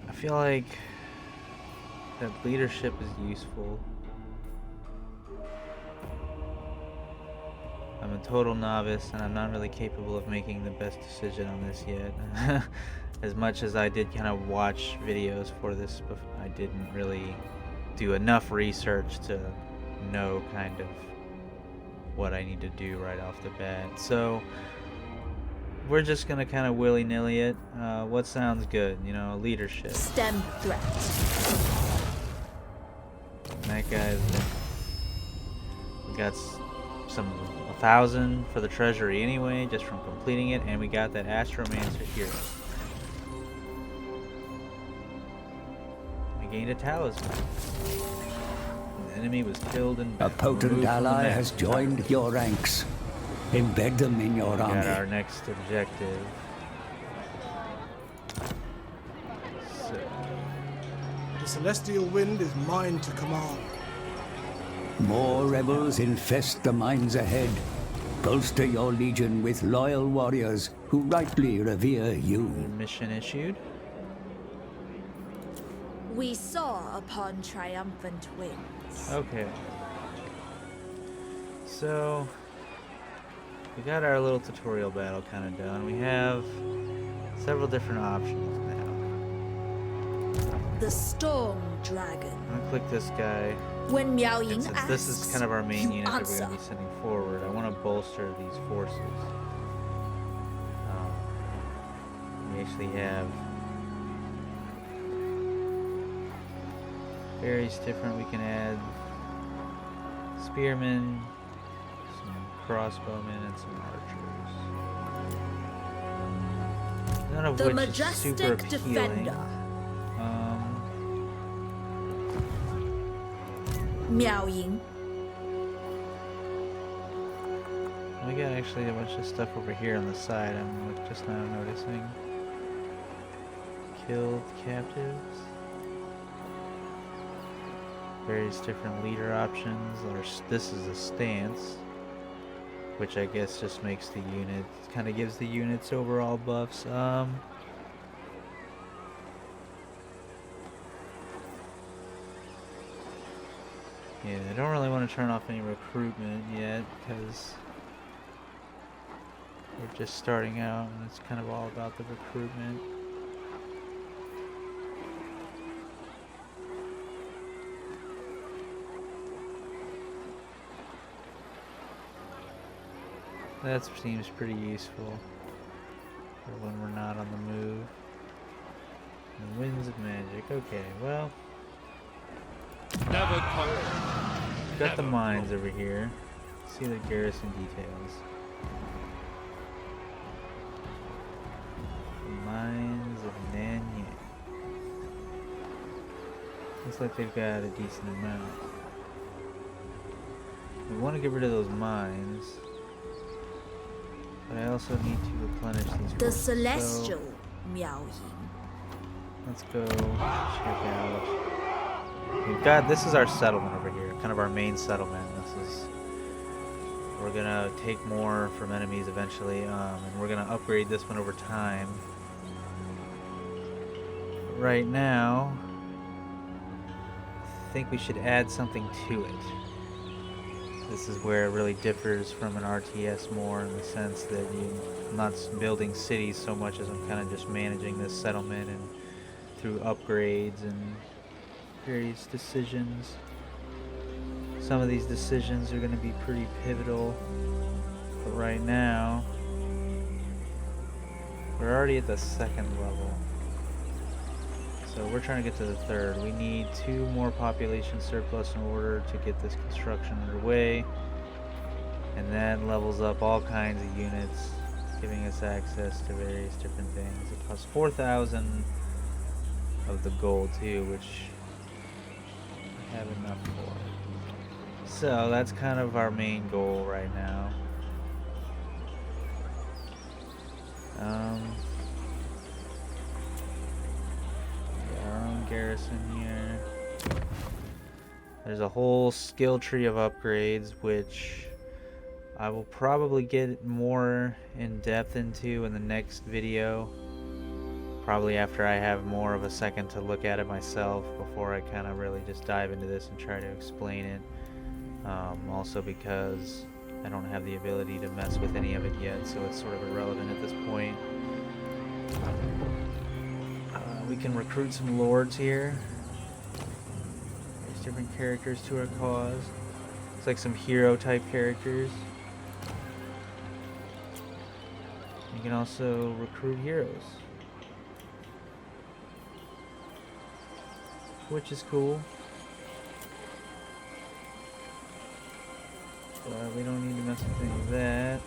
I feel like that leadership is useful. I'm a total novice and I'm not really capable of making the best decision on this yet. As much as I did kind of watch videos for this, I didn't really do enough research to know kind of what I need to do right off the bat. So we're just gonna kind of willy-nilly it. What sounds good? You know, leadership.
Stem threat.
That guy's. We got some 1,000 for the treasury anyway, just from completing it, and we got that Astromancer hero. We gained a talisman. The enemy was killed in
A
battle.
potent
Removed from the
ally
map.
has joined your ranks. Embed them in your
Got
army.
our next objective. So,
The celestial wind is mine to command.
More rebels infest the mines ahead. Bolster your legion with loyal warriors who rightly revere you.
mission issued.
We saw upon triumphant wings.
Okay. So we got our little tutorial battle kind of done. We have several different options now.
The Storm Dragon.
I'm gonna click this guy.
When Miao
And
Ying
since
asks,
this is kind of our main
you
unit that we're
answer.
going to be sending forward, I want to bolster these forces. We actually have various different. We can add spearmen, some crossbowmen, and some archers. None of
The
which is
Majestic
super appealing.
Defender. Miao Ying.
We got actually a bunch of stuff over here on the side. I'm just now noticing. Killed captives. Various different leader options. This is a stance, which I guess just makes the unit, kind of gives the units overall buffs. Yeah, I don't really want to turn off any recruitment yet, because we're just starting out and it's kind of all about the recruitment. That seems pretty useful for when we're not on the move. The winds of magic. Okay, well,
Never conquer.
got the mines over here. See the garrison details. The mines of Nanyang. Looks like they've got a decent amount. We want to get rid of those mines, but I also need to replenish these
The
forces, so
Celestial Miao Ying.
let's go check out. We've got, this is our settlement over here, kind of our main settlement. We're gonna take more from enemies eventually, and we're gonna upgrade this one over time. But right now, I think we should add something to it. This is where it really differs from an RTS more, in the sense that I'm not building cities so much as I'm kind of just managing this settlement and through upgrades and various decisions. Some of these decisions are going to be pretty pivotal, but right now we're already at the 2nd level, so we're trying to get to the 3rd. We need 2 more population surplus in order to get this construction underway, and that levels up all kinds of units, giving us access to various different things. It costs 4,000 of the gold too, which I have enough for. So that's kind of our main goal right now. Our own garrison here. There's a whole skill tree of upgrades, which I will probably get more in depth into in the next video. Probably after I have more of a second to look at it myself before I kind of really just dive into this and try to explain it. Also because I don't have the ability to mess with any of it yet, so it's sort of irrelevant at this point. We can recruit some lords here. There's different characters to our cause. It's like some hero type characters. You can also recruit heroes, which is cool. But we don't need to mess with any of that.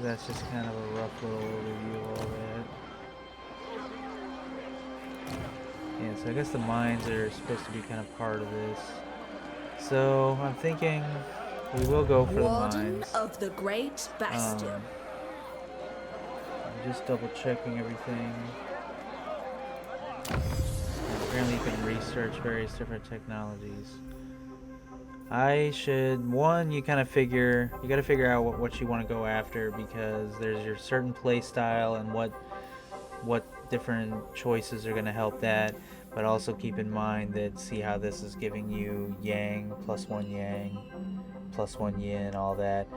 That's just kind of a rough little overview of all that. Yeah, so I guess the mines are supposed to be kind of part of this. So I'm thinking we will go for
Warden
the mines.
of the Great Bastion.
I'm just double checking everything. Apparently you can research various different technologies. I should, you gotta figure out what you want to go after, because there's your certain play style and what different choices are going to help that, but also keep in mind that see how this is giving you yang, +1 yang, +1 yin, all that.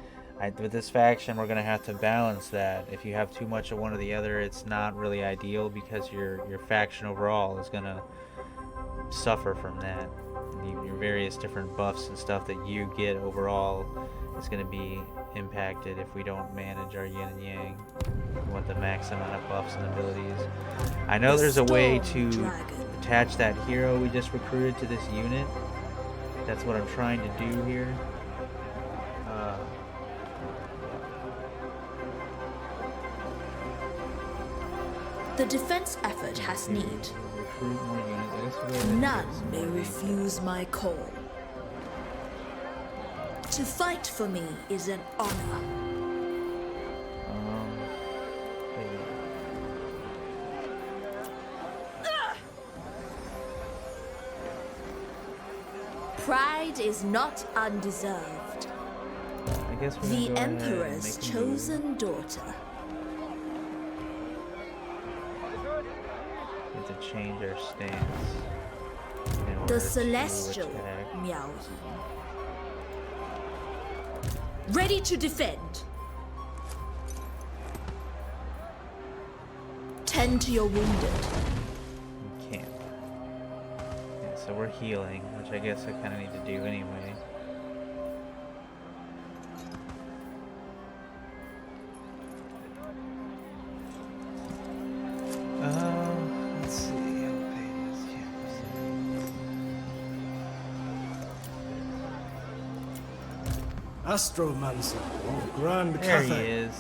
With this faction, we're going to have to balance that. If you have too much of one or the other, it's not really ideal, because your faction overall is going to suffer from that. Your various different buffs and stuff that you get overall is going to be impacted if we don't manage our yin and yang. We want the max amount of buffs and abilities. I know there's a way to attach that hero we just recruited to this unit. That's what I'm trying to do here.
The defense effort has need.
Recruit more units. I guess we're gonna
None
get some
may
more
refuse my call. To fight for me is an honor.
maybe.
Pride is not undeserved.
I guess we're
The
gonna go ahead and
Emperor's
make a move.
chosen daughter.
We have to change our stance in order
The
to
celestial
attack.
Miao Yin. Ready to defend. Tend to your wounded.
We can't. Yeah, so we're healing, which I guess I kind of need to do anyway. Let's see.
Astromancer of Grand
There he
Cathay.
is.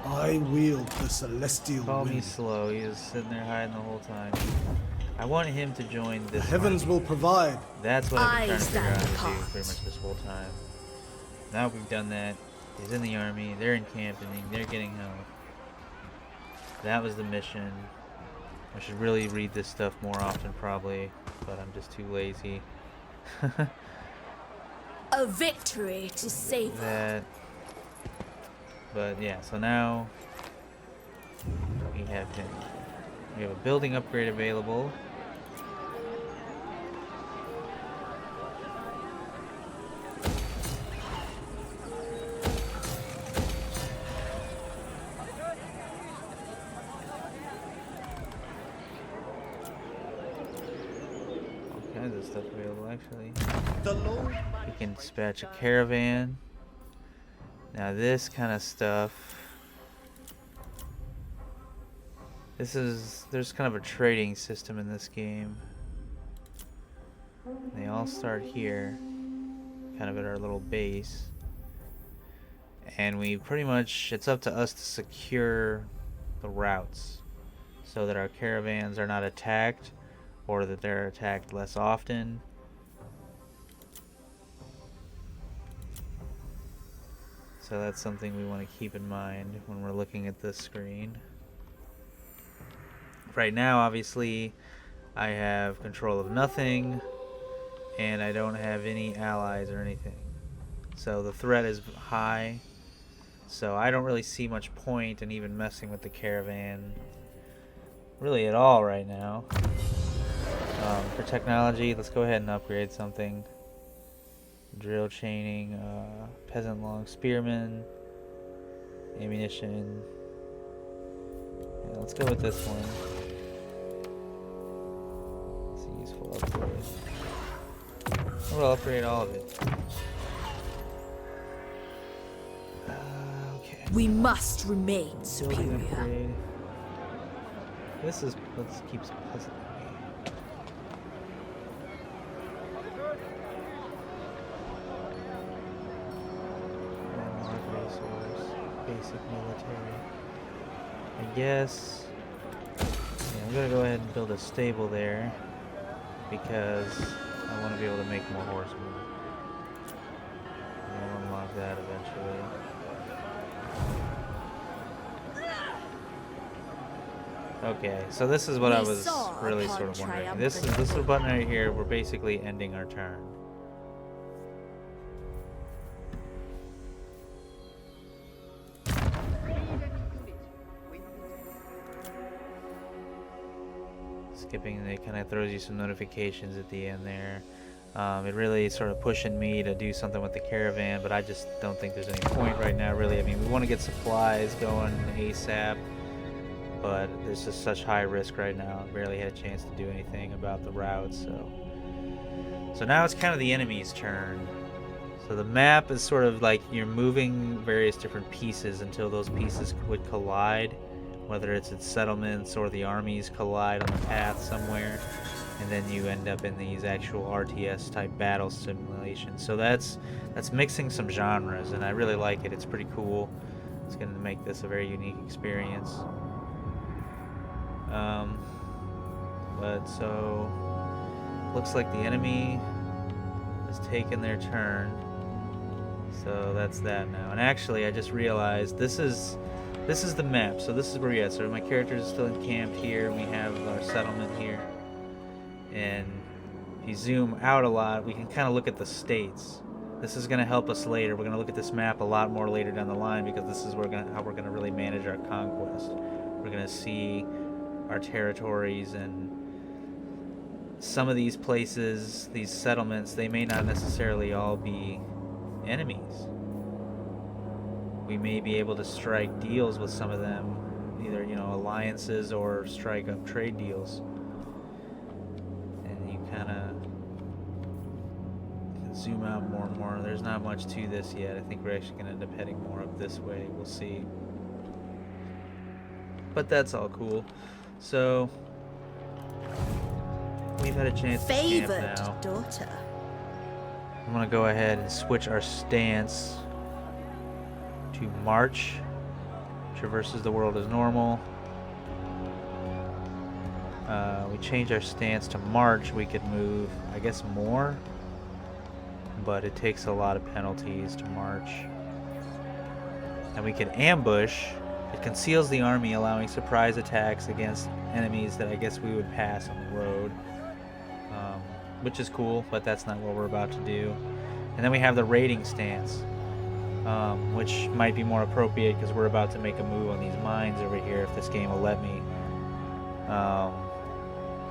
I wield the celestial
Call me
wind.
slow. He was sitting there hiding the whole time. I want him to join
The
this.
heavens
army.
will provide.
That's what I've
I
been trying to figure out
stand
how to do
apart.
pretty much this whole time. Now we've done that. He's in the army. They're encamping. They're getting help. That was the mission. I should really read this stuff more often, probably, but I'm just too lazy.
A victory to savor.
That. But yeah, so now we have him. We have a building upgrade available. All kinds of stuff available, actually. We can dispatch a caravan. Now this kind of stuff. There's kind of a trading system in this game. They all start here, kind of at our little base. And we pretty much, it's up to us to secure the routes so that our caravans are not attacked, or that they're attacked less often. So that's something we want to keep in mind when we're looking at this screen. Right now, obviously, I have control of nothing, and I don't have any allies or anything. So the threat is high, so I don't really see much point in even messing with the caravan really at all right now. For technology, let's go ahead and upgrade something. Drill chaining, peasant long spearman, ammunition. Yeah, let's go with this one. It's a useful upgrade. We'll upgrade all of it. Okay.
We must remain
Building
superior.
upgrade. Let's keep pleasant. Basic military. I guess. Yeah, I'm gonna go ahead and build a stable there because I want to be able to make more horsemen. I'll unlock that eventually. Okay, so this is what I was really sort of wondering. This little button right here, we're basically ending our turn. Skipping, it kind of throws you some notifications at the end there. It really sort of pushing me to do something with the caravan, but I just don't think there's any point right now, really. I mean, we want to get supplies going ASAP, but there's just such high risk right now. I barely had a chance to do anything about the routes, so now it's kind of the enemy's turn. So the map is sort of like you're moving various different pieces until those pieces would collide, whether it's its settlements or the armies collide on the path somewhere, and then you end up in these actual RTS type battle simulations. So that's mixing some genres, and I really like it. It's pretty cool. It's going to make this a very unique experience. But so looks like the enemy has taken their turn. So that's that now. And actually, I just realized this is the map. So this is where we are. So my characters are still encamped here, and we have our settlement here. And if you zoom out a lot, we can kind of look at the states. This is going to help us later. We're going to look at this map a lot more later down the line, because this is how we're going to really manage our conquest. We're going to see our territories, and some of these places, these settlements, they may not necessarily all be enemies. We may be able to strike deals with some of them, either, alliances or strike up trade deals. And you kind of can zoom out more and more. There's not much to this yet. I think we're actually going to end up heading more up this way. We'll see. But that's all cool. So we've had a chance to camp now.
Daughter.
I'm going to go ahead and switch our stance to March. Traverses the world as normal. We change our stance to March. We could move, I guess, more, but it takes a lot of penalties to march. And we can ambush. It conceals the army, allowing surprise attacks against enemies that I guess we would pass on the road, which is cool, but that's not what we're about to do. And then we have the raiding stance, which might be more appropriate because we're about to make a move on these mines over here, if this game will let me,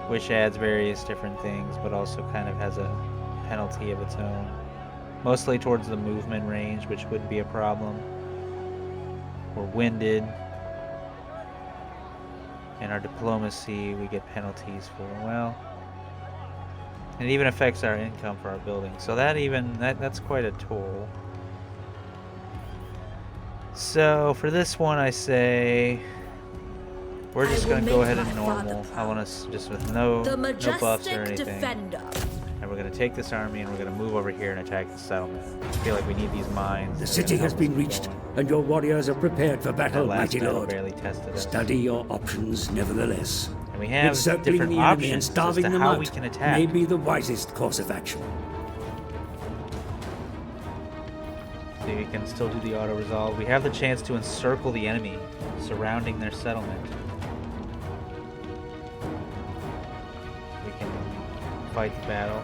which adds various different things, but also kind of has a penalty of its own, mostly towards the movement range, which wouldn't be a problem. We're winded, and our diplomacy we get penalties for. Well, it even affects our income for our building, so that's quite a toll. So for this one, I say we're just gonna go ahead and normal. I want us just with no buffs or anything.
Defender.
And we're gonna take this army and we're gonna move over here and attack the settlement. I feel like we need these mines.
The city has been reached, and your warriors are prepared for battle, mighty lord.
Barely tested us.
Study your options, nevertheless.
And we have
Encircling
different
the enemy and
options
starving
as to
them
how
out
we can attack.
may be the wisest course of action.
See, Okay, we can still do the auto-resolve. We have the chance to encircle the enemy surrounding their settlement. We can fight the battle.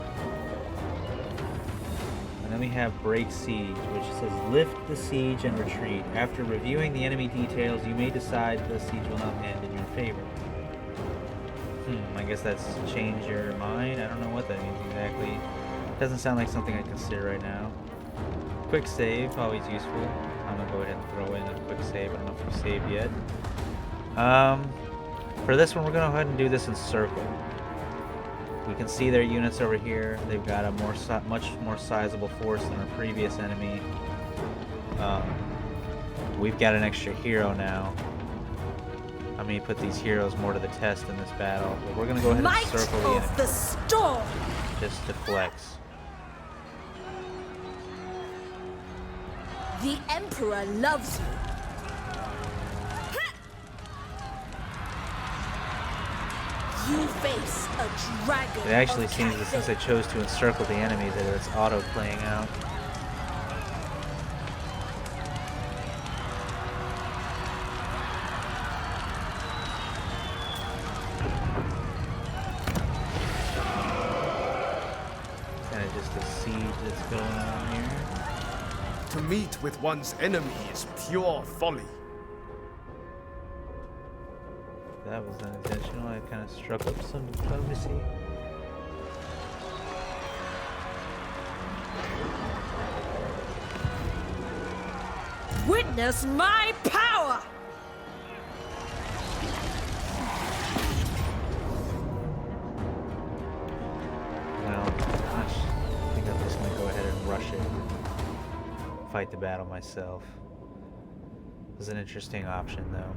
And then we have Break Siege, which says lift the siege and retreat. After reviewing the enemy details, you may decide the siege will not end in your favor. I guess that's change your mind. I don't know what that means exactly. Doesn't sound like something I consider right now. Quick save, always useful. I'm gonna go ahead and throw in a quick save. I don't know if we saved yet. For this one, we're gonna go ahead and do this in circle. We can see their units over here. They've got a much more sizable force than our previous enemy. We've got an extra hero now. I mean, put these heroes more to the test in this battle. But we're gonna go ahead and circle the enemy.
The storm.
Just to flex.
The Emperor loves you. You face a dragon.
It actually seems that since I chose to encircle the enemy that it's auto playing out. Kind of just a siege that's going on here.
To meet with one's enemy is pure folly.
That was unintentional. I kind of struck up some diplomacy.
Witness my power!
Well, I think I'm just going to go ahead and rush it. Fight the battle myself. It was an interesting option, though.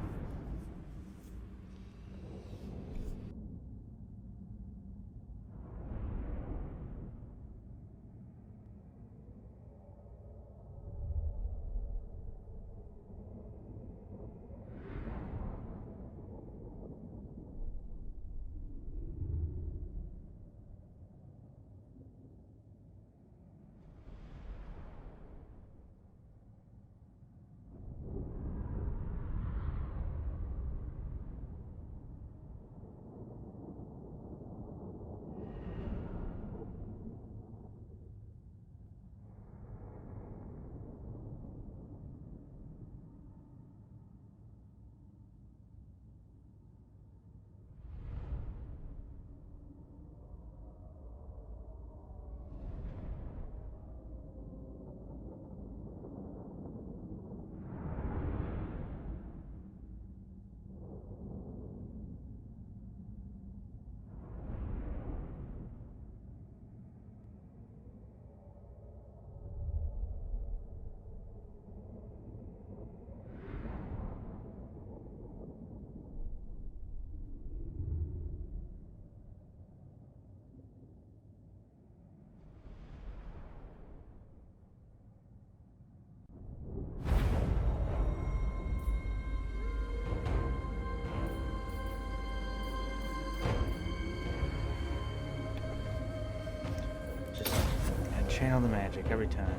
Channel the magic every time.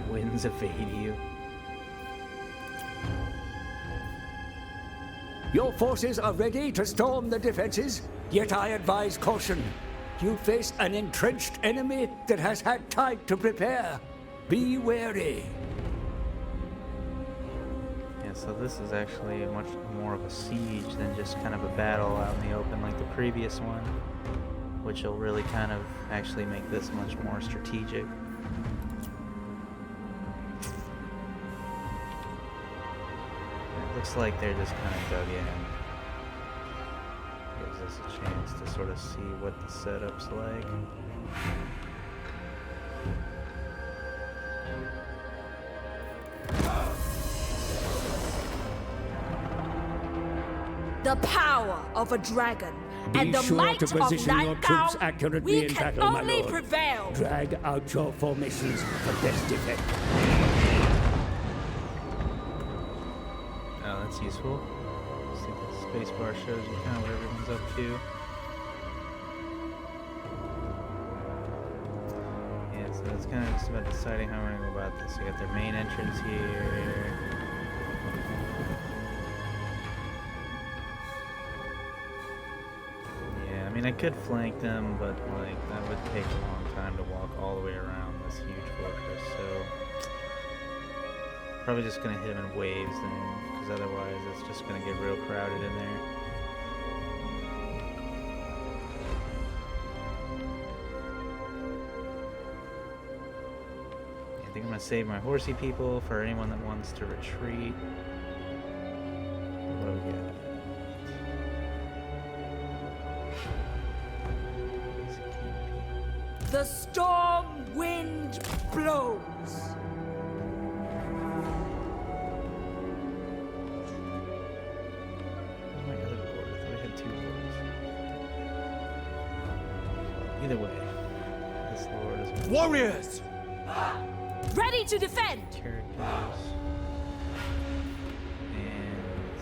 Winds evade you.
Your forces are ready to storm the defenses, yet I advise caution. You face an entrenched enemy that has had time to prepare. Be wary.
Yeah, so this is actually much more of a siege than just kind of a battle out in the open like the previous one, which will really kind of actually make this much more strategic. It looks like they're just kind of dug in. Gives us a chance to sort of see what the setup's like.
The power of a dragon and
Be
the
sure
might
to
of
position your troops
Nightgown,
accurately
we
in
can
battle, my
only
lord.
prevail.
Drag out your formations for best effect.
Oh, that's useful. I think the spacebar shows you kind of what everyone's up to. Yeah, so kind of just about deciding how I'm gonna go about this. We got their main entrance here. Yeah, I mean I could flank them, but like that would take a long time to walk all the way around this huge fortress. So probably just gonna hit them in waves then, because otherwise it's just gonna get real crowded in there. I think I'm gonna save my horsey people for anyone that wants to retreat. What do we got?
The storm wind blows.
Where's my other board? I thought I had 2 boards. Either way, this lord is
Warriors!
Ready to defend!
characters. And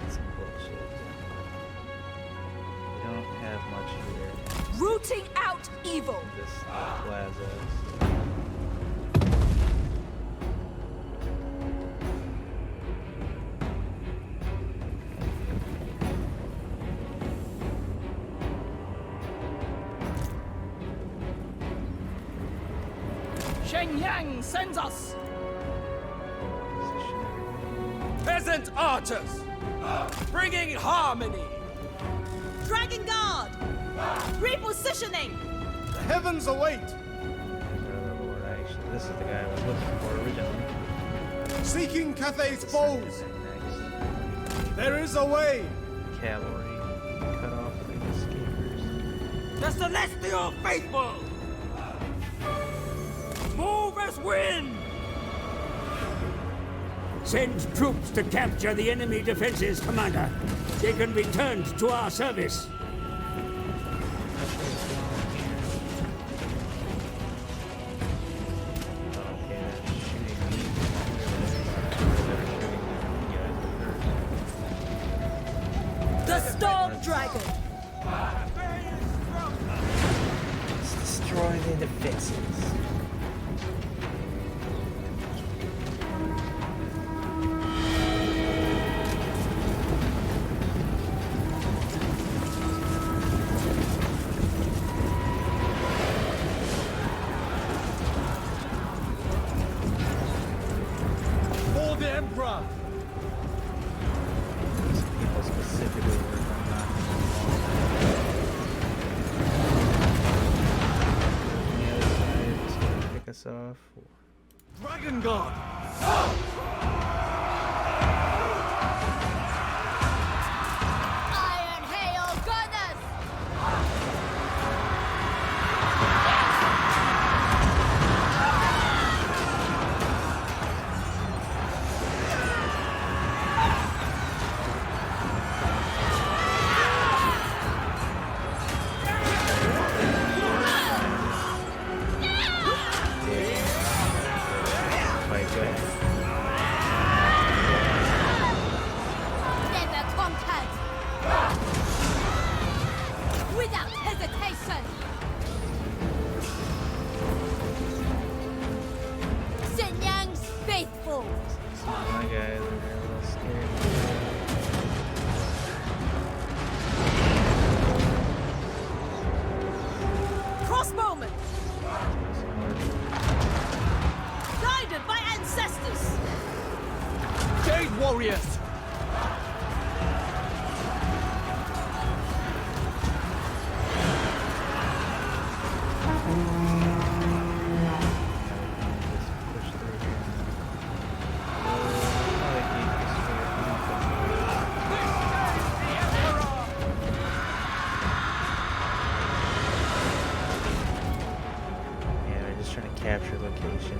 some bullshit. We don't have much here.
Rooting out evil!
This plaza.
Shenyang sends us.
Peasant archers! Bringing harmony!
Dragon Guard. Repositioning.
The heavens await!
Lord, actually, this is the guy I was looking for originally.
Seeking Cathay's foes!
Next.
There is a way!
Cavalry. Cut off the escapers.
The celestial faithful! Move as wind! Send troops to capture the enemy defenses, Commander. They can be turned to our service.
The Storm Dragon!
Let's destroy the defenses.
For the Emperor!
People specifically work on that. The other side is gonna pick us off.
Dragon Guard!
Iron Hail Gunners!
Fight back.
Never conquered! Without hesitation! Shenyang's faithful!
My guys are a little scared.
Crossbowmen. Guided by ancestors.
Jade Warriors!
Push through here. I like yeah, they're just trying to capture location.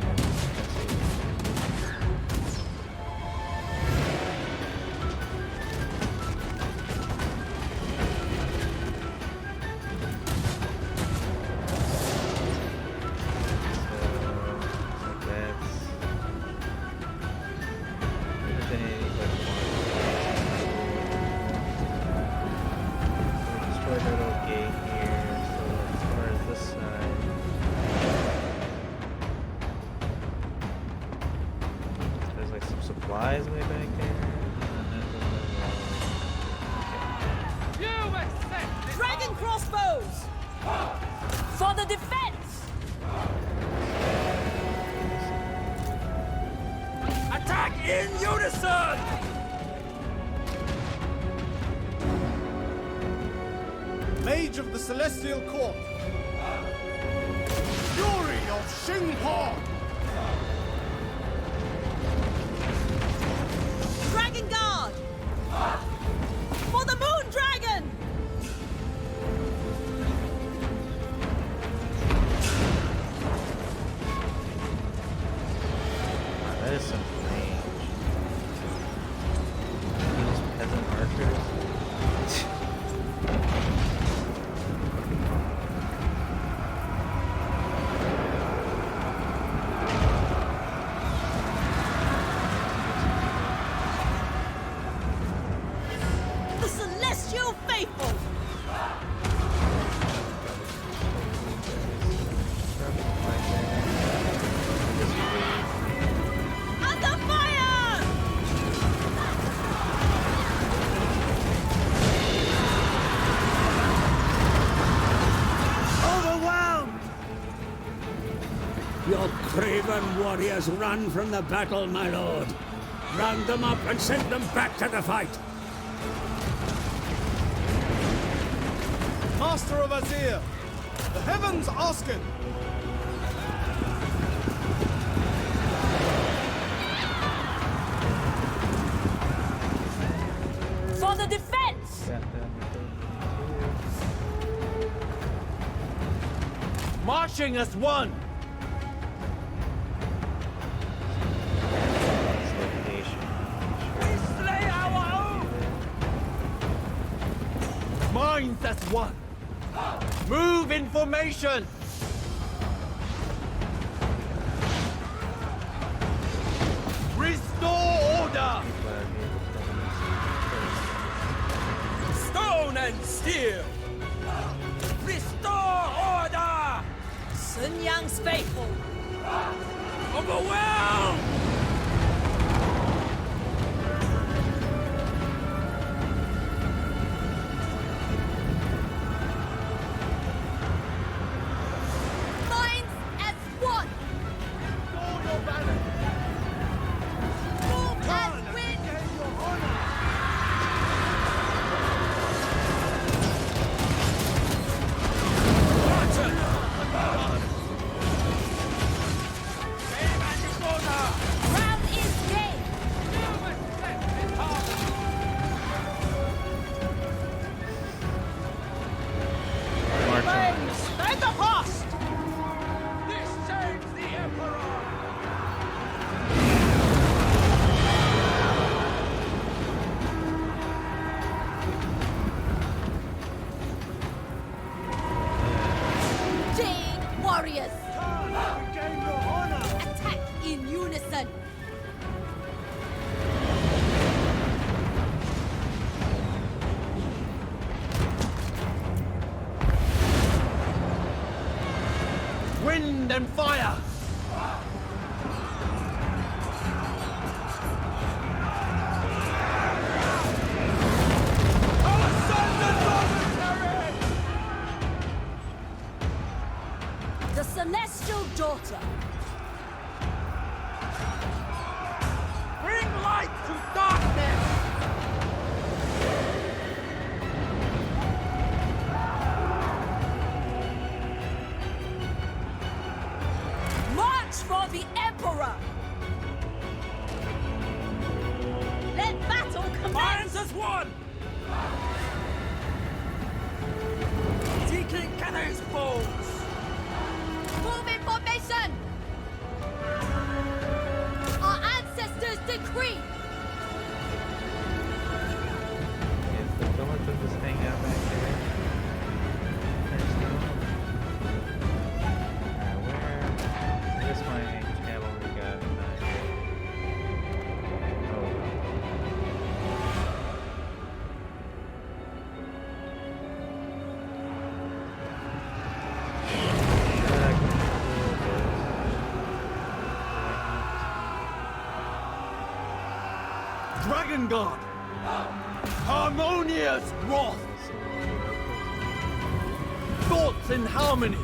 Destroyed our little gate here, so as far as this side, supplies way back there.
Dragon crossbows! For the defense!
Attack in unison!
Mage of the Celestial Court. Fury of Xingpo.
Dragon guard! For the moon dragon!
Wow, that is some range. Those peasant archers.
The celestial faithful! Under fire!
Overwhelmed!
Your craven warriors run from the battle, my lord. Round them up and send them back to the fight.
Master of Azir. The heavens asking.
For the defense!
Marching as one! Slay our own! Minds as one! Move in formation! Restore order! Stone and steel! Restore order!
Sun Yang's faithful!
Overwhelmed!
Minds as one!
Restore your banner!
Move as wind!
Gain your honor!
Ground is gained!
March on.
Flames! Stand the post!
This saves the Emperor!
Jade warriors!
Regain your honor!
Attack in unison!
Wind and fire! Our sons and daughters!
The celestial daughter!
Bring light to darkness!
March for the Emperor! Let battle commence!
Minds as one! Seeking Cathay's foes!
Move in formation! Our ancestors decree!
Is the village of this thing out back there? Where? I guess my cavalry got back. Oh.
Dragon God! Harmonious wrath! Thoughts in harmony!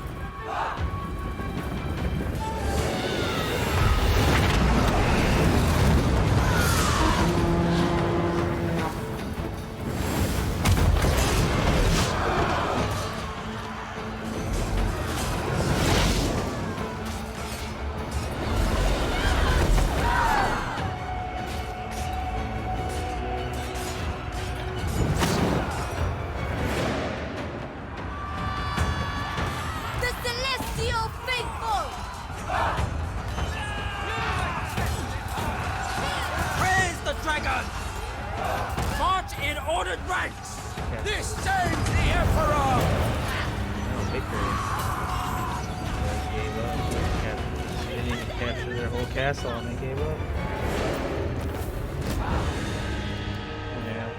The celestial faithful!
Raise the dragon! March in ordered ranks! This saves the Emperor!
No, victory. They gave up. They didn't even capture their whole castle and they gave up. Yeah.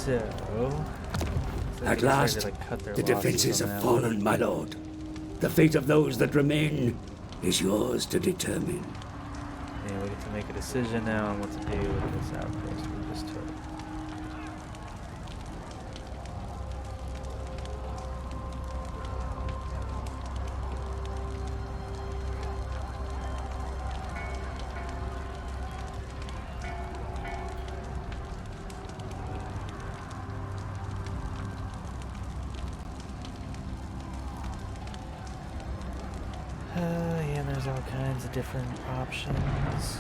So
At last, the defenses have fallen, my lord. The fate of those that remain is yours to determine.
Yeah, we get to make a decision now on what to do with this outpost we just took. Yeah, there's all kinds of different options,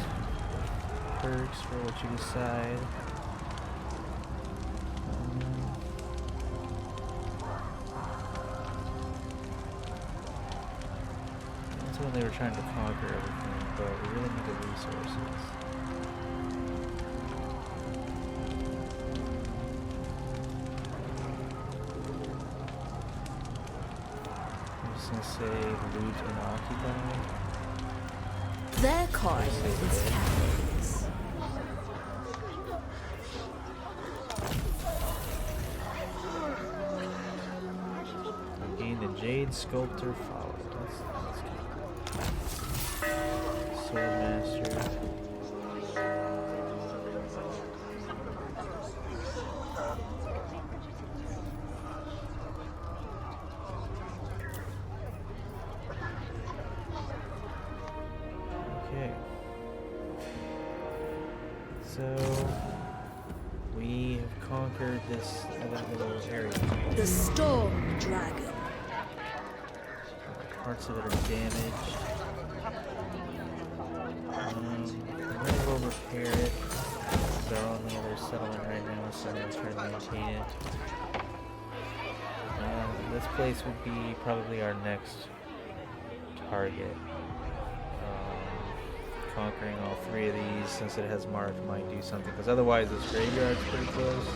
perks for what you decide. definitely we're trying to conquer everything, but we really need the resources. I'm just gonna say loot and occupy.
Their card is Cathay's.
Gain the Jade Sculptor Follow. That's good. Swordmaster. Okay. So we have conquered this other little area.
The Storm Dragon.
Parts of it are damaged. I'm gonna go repair it. They're on the other settlement right now, so I'm gonna try to maintain it. This place would be probably our next target. Conquering all three of these, since it has marked, might do something. Because otherwise, this graveyard's pretty close.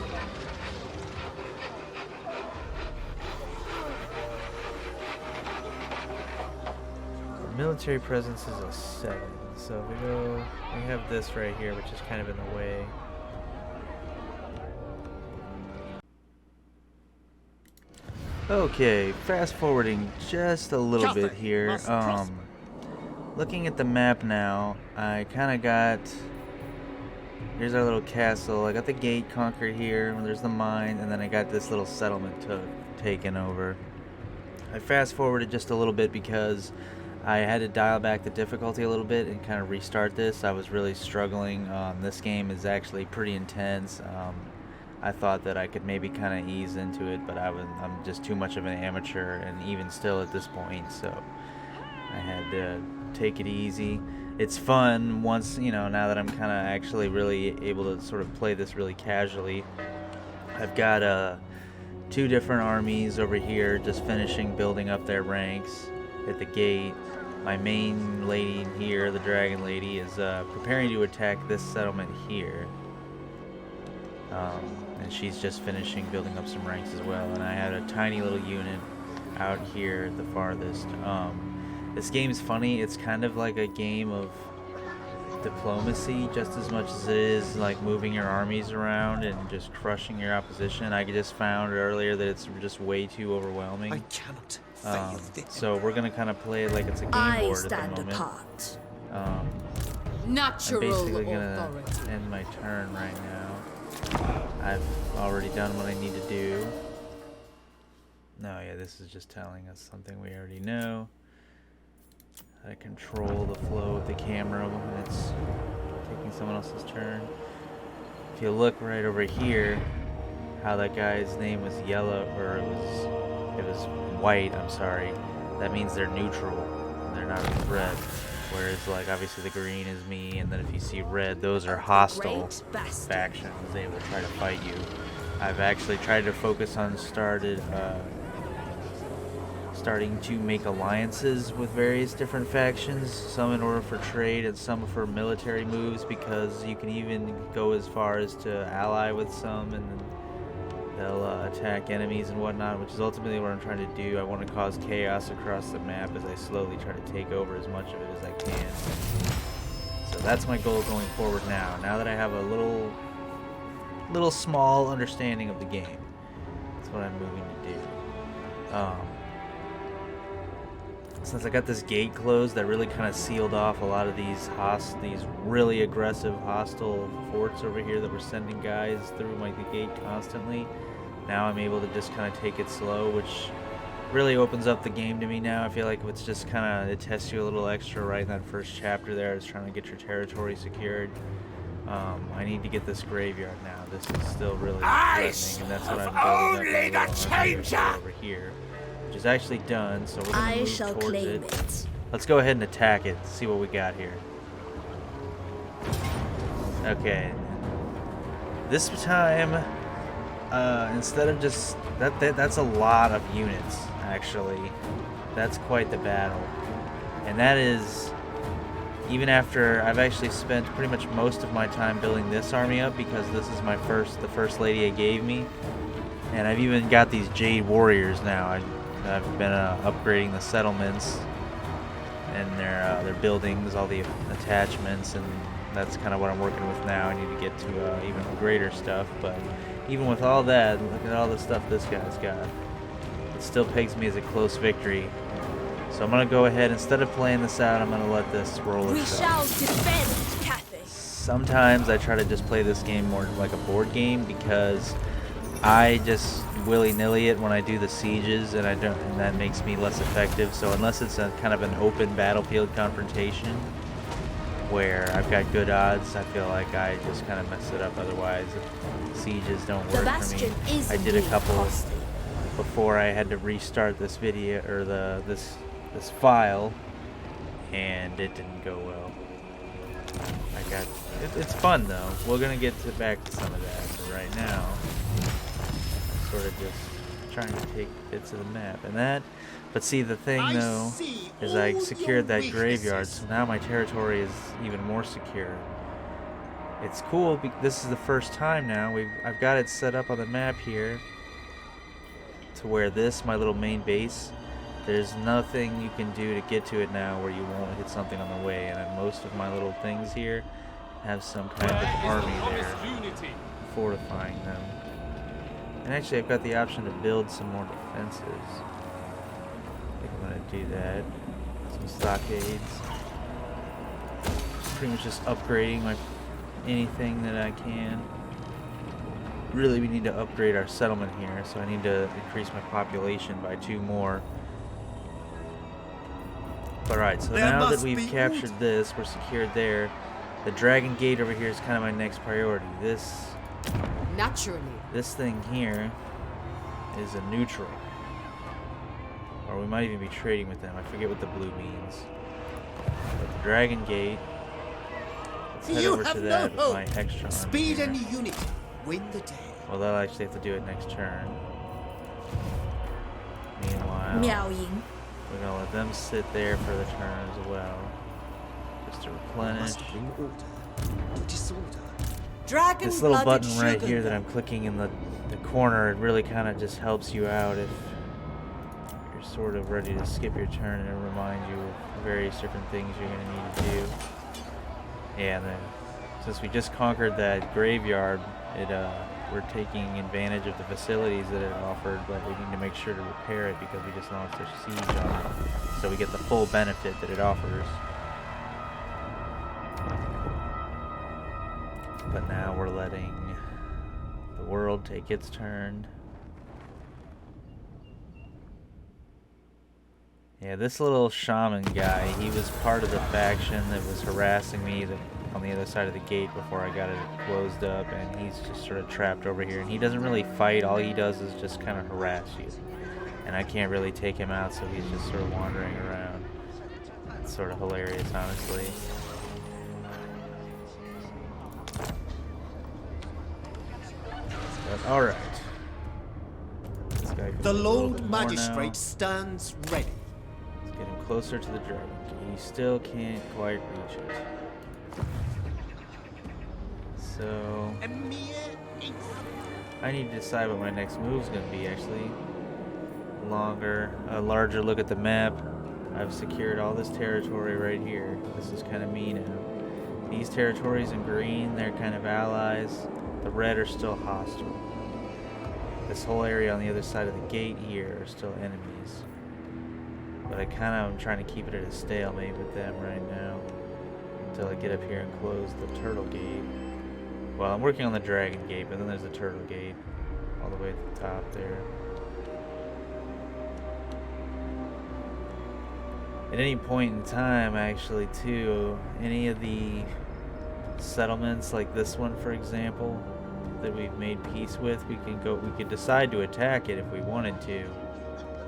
Military presence is a 7, so we have this right here, which is kind of in the way. Okay, fast forwarding just a little bit here. Looking at the map now, I kind of got, here's our little castle. I got the gate conquered here, there's the mine, and then I got this little settlement taken over. I fast forwarded just a little bit because I had to dial back the difficulty a little bit and kind of restart this. I was really struggling. This game is actually pretty intense. I thought that I could maybe kind of ease into it, but I'm just too much of an amateur, and even still at this point, so I had to take it easy. It's fun once, now that I'm kind of actually really able to sort of play this really casually. I've got 2 different armies over here just finishing building up their ranks at the gate. My main lady here, the dragon lady, is preparing to attack this settlement here. And she's just finishing building up some ranks as well. And I had a tiny little unit out here at the farthest. This game is funny. It's kind of like a game of diplomacy just as much as it is like moving your armies around and just crushing your opposition. I just found earlier that it's just way too overwhelming.
I cannot fail this.
So we're gonna kind of play it like it's a game board at the moment.
Apart.
I'm
Natural
basically gonna
authority.
end my turn right now. I've already done what I need to do. No, yeah, this is just telling us something we already know. How to control the flow of the camera when it's taking someone else's turn. If you look right over here, how that guy's name was yellow, or it was white, I'm sorry. That means they're neutral, and they're not a threat. Whereas, like, obviously the green is me, and then if you see red, those are hostile factions. They will try to fight you. I've actually tried to focus on starting to make alliances with various different factions, some in order for trade and some for military moves, because you can even go as far as to ally with some, and then they'll attack enemies and whatnot, which is ultimately what I'm trying to do. I want to cause chaos across the map as I slowly try to take over as much of it as I can. So that's my goal going forward now that I have a little small understanding of the game. That's what I'm moving to do. Since I got this gate closed, that really kind of sealed off a lot of these really aggressive hostile forts over here that were sending guys through my gate constantly. Now I'm able to just kind of take it slow, which really opens up the game to me now. I feel like it's just kind of, it tests you a little extra right in that first chapter there. It's trying to get your territory secured. I need to get this graveyard now. This is still really threatening, and that's what I'm building up over here. Which is actually done, so we're going to move towards it. Let's go ahead and attack it, see what we got here. Okay. This time, instead of just... That's a lot of units, actually. That's quite the battle. And that is, even after I've actually spent pretty much most of my time building this army up, because this is the first lady it gave me. And I've even got these Jade Warriors now. I've been upgrading the settlements and their buildings, all the attachments, and that's kind of what I'm working with now. I need to get to even greater stuff, but even with all that, look at all the stuff this guy's got. It still pegs me as a close victory. So I'm going to go ahead, instead of playing this out, I'm going to let this roll itself.
We shall defend Cathay.
Sometimes I try to just play this game more like a board game, because I just willy-nilly it when I do the sieges, and and that makes me less effective. So unless it's a kind of an open battlefield confrontation where I've got good odds, I feel like I just kind of mess it up. Otherwise, sieges don't work for me. I did a couple before I had to restart this video or this file, and it didn't go well. It's fun though. We're gonna get back to some of that, but right now, I'm sort of just trying to take bits of the map and that. But see, the thing though is I secured that graveyard, so now my territory is even more secure. It's cool. This is the first time now I've got it set up on the map here to where my little main base, there's nothing you can do to get to it now where you won't hit something on the way. And most of my little things here have some kind of army there fortifying them. And actually, I've got the option to build some more defenses. I think I'm going to do that. Some stockades. Pretty much just upgrading anything that I can. Really, we need to upgrade our settlement here, so I need to increase my population by 2 more. But alright, so now that we've captured this, we're secured there. The Dragon Gate over here is kind of my next priority. This thing here is a neutral. Or we might even be trading with them. I forget what the blue means. But the Dragon Gate, let's head over to that with my extra
Speed
army
and unity win the day.
Well, they'll actually have to do it next turn. Meanwhile,
Miao Ying.
we're going to let them sit there for the turn as well. Just to replenish. This little button right here that I'm clicking in the corner, it really kind of just helps you out if you're sort of ready to skip your turn, and it reminds you of various different things you're going to need to do. Yeah, and then since we just conquered that graveyard, we're taking advantage of the facilities that it offered, but we need to make sure to repair it because we just launched a siege on it, so we get the full benefit that it offers. But now we're letting the world take its turn. Yeah, this little shaman guy, he was part of the faction that was harassing me on the other side of the gate before I got it closed up, and he's just sort of trapped over here. And he doesn't really fight, all he does is just kind of harass you. And I can't really take him out, so he's just sort of wandering around. It's sort of hilarious, honestly. But alright.
The Lord Magistrate stands ready.
Let's get him closer to the dragon. He still can't quite reach it. So I need to decide what my next move is going to be, actually. A larger look at the map. I've secured all this territory right here. This is kind of me now. These territories in green, they're kind of allies. The red are still hostile. This whole area on the other side of the gate here are still enemies. But I kind of am trying to keep it at a stalemate with them right now. Until I get up here and close the turtle gate. Well, I'm working on the dragon gate, but then there's the turtle gate. All the way at the top there. At any point in time, actually, too, any of the settlements like this one, for example, that we've made peace with, we could decide to attack it if we wanted to,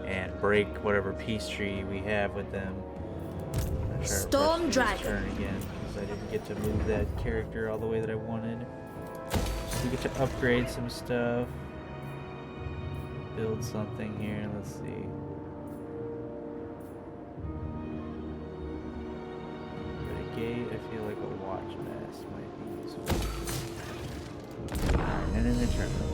and break whatever peace treaty we have with them.
Storm Dragon.
Turn again, because I didn't get to move that character all the way that I wanted. We get to upgrade some stuff, build something here. Let's see. gate, I feel like a watch mask might be useful. Alright, and then the terminal.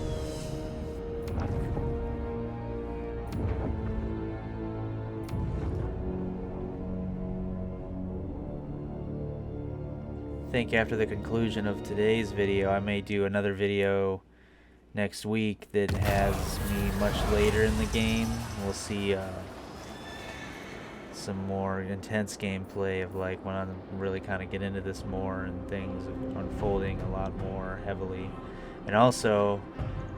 I think after the conclusion of today's video, I may do another video next week that has me much later in the game. We'll see some more intense gameplay of like when I really kind of get into this more and things unfolding a lot more heavily. And also,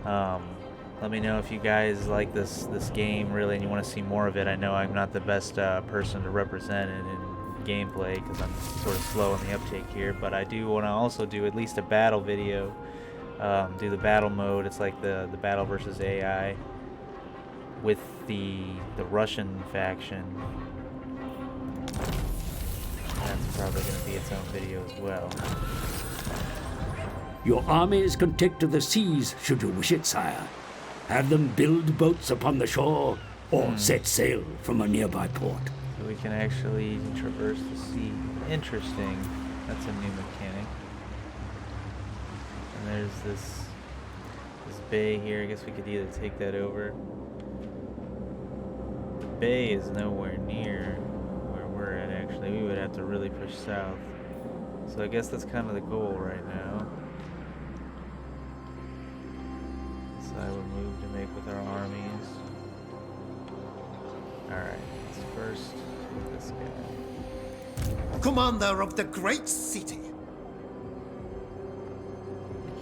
let me know if you guys like this game really and you want to see more of it. I know I'm not the best person to represent it in gameplay because I'm sort of slow on the uptake here, but I do want to also do at least a battle video. Do the battle mode. It's like the battle versus AI with the Russian faction. That's probably going to be its own video as well.
Your armies can take to the seas should you wish it, sire. Have them build boats upon the shore or set sail from a nearby port.
So we can actually traverse the sea. Interesting. That's a new mechanic. And there's this bay here. I guess we could either take that over. The bay is nowhere near where we're at actually. We would have to really push south. So I guess that's kind of the goal right now. Decide what move to make with our armies. Alright, let's first do this guy.
Commander of the great city.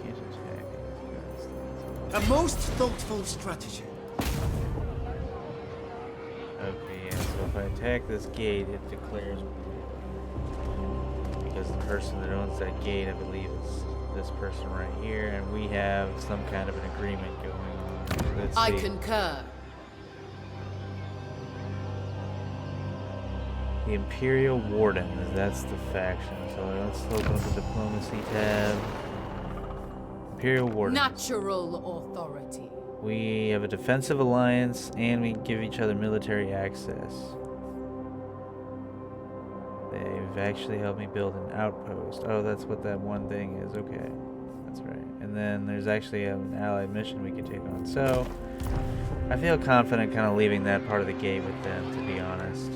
Can't attack these guys.
A most thoughtful strategy.
Okay, yeah, so if I attack this gate, it declares war. Because the person that owns that gate, I believe, is this person right here, and we have some kind of an agreement going on. Let's see.
I concur.
The Imperial Wardens, that's the faction. So let's open up the diplomacy tab. Imperial Wardens.
Natural authority.
We have a defensive alliance, and we give each other military access. They've actually helped me build an outpost. Oh, that's what that one thing is. Okay, that's right. And then there's actually an allied mission we can take on. So I feel confident kind of leaving that part of the gate with them, to be honest.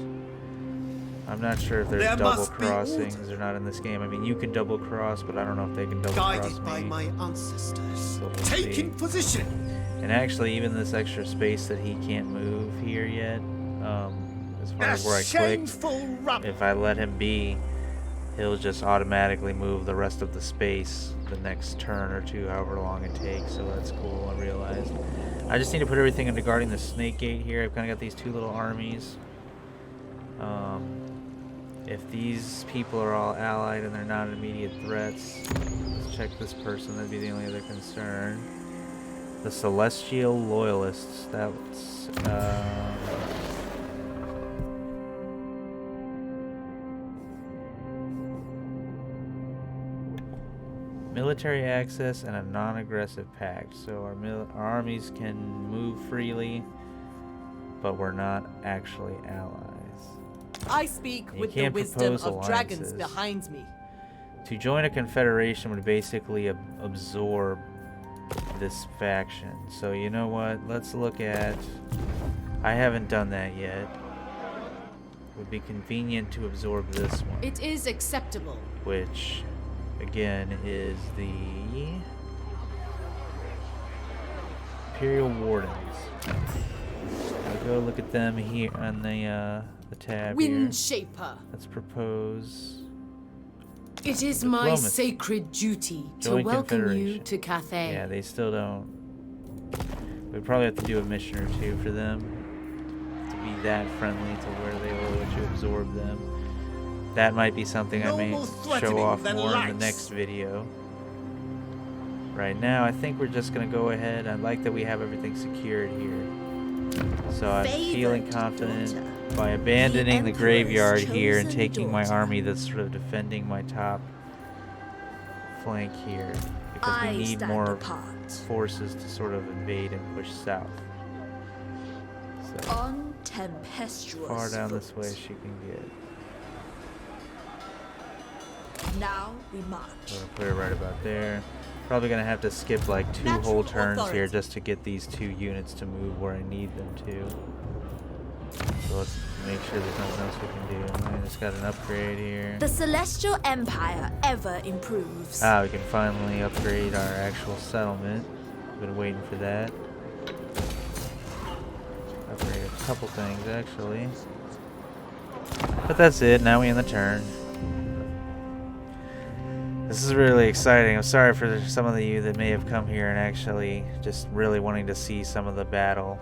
I'm not sure if there's
There
double
must be
crossings or not in this game. I mean, you can double cross, but I don't know if they can double cross
Guided by
me.
my ancestors.
So we'll
Taking
see.
position.
And actually, even this extra space that he can't move here yet, as far as where I clicked, if I let him be, he'll just automatically move the rest of the space the next turn or two, however long it takes. So that's cool, I realized. I just need to put everything into guarding the snake gate here. I've kind of got these two little armies. If these people are all allied and they're not immediate threats, let's check this person. That'd be the only other concern. The Celestial Loyalists. That's military access and a non-aggressive pact. So our armies can move freely, but we're not actually allies.
I speak
You
with the
can't
wisdom
propose
of dragons
alliances.
behind me.
To join a confederation would basically absorb this faction. So you know what? Let's look at... I haven't done that yet. It would be convenient to absorb this one.
It is acceptable.
Which, again, is the Imperial Wardens. I'll go look at them here on the tab here.
Wind Shaper.
Let's propose.
It is my
Diplomacy.
sacred duty to
Join
welcome you
confederation.
to Cathay.
Yeah, they still don't. We probably have to do a mission or two for them to be that friendly to where they will let you absorb them. That might be something I may
more
show
threatening
off
than
more in the
lice.
next video. Right now, I think we're just gonna go ahead. I like that we have everything secured here. So I'm feeling
Favored
confident
daughter.
by abandoning the
Emperor's
graveyard here and
chosen
taking my
daughter.
army that's sort of defending my top flank here. Because we
I
need
stand
more
apart.
forces to sort of invade and push south. So
On tempestuous
far down this way
foot.
as she can get.
Now we march.
I'm gonna put it right about there. Probably gonna have to skip like 2 whole turns here just to get these 2 units to move where I need them to. So let's make sure there's nothing else we can do. I just got an upgrade here.
The Celestial Empire ever improves.
Ah, we can finally upgrade our actual settlement. Been waiting for that. Upgrade a couple things actually. But that's it, now we end the turn. This is really exciting. I'm sorry for some of you that may have come here and actually just really wanting to see some of the battle.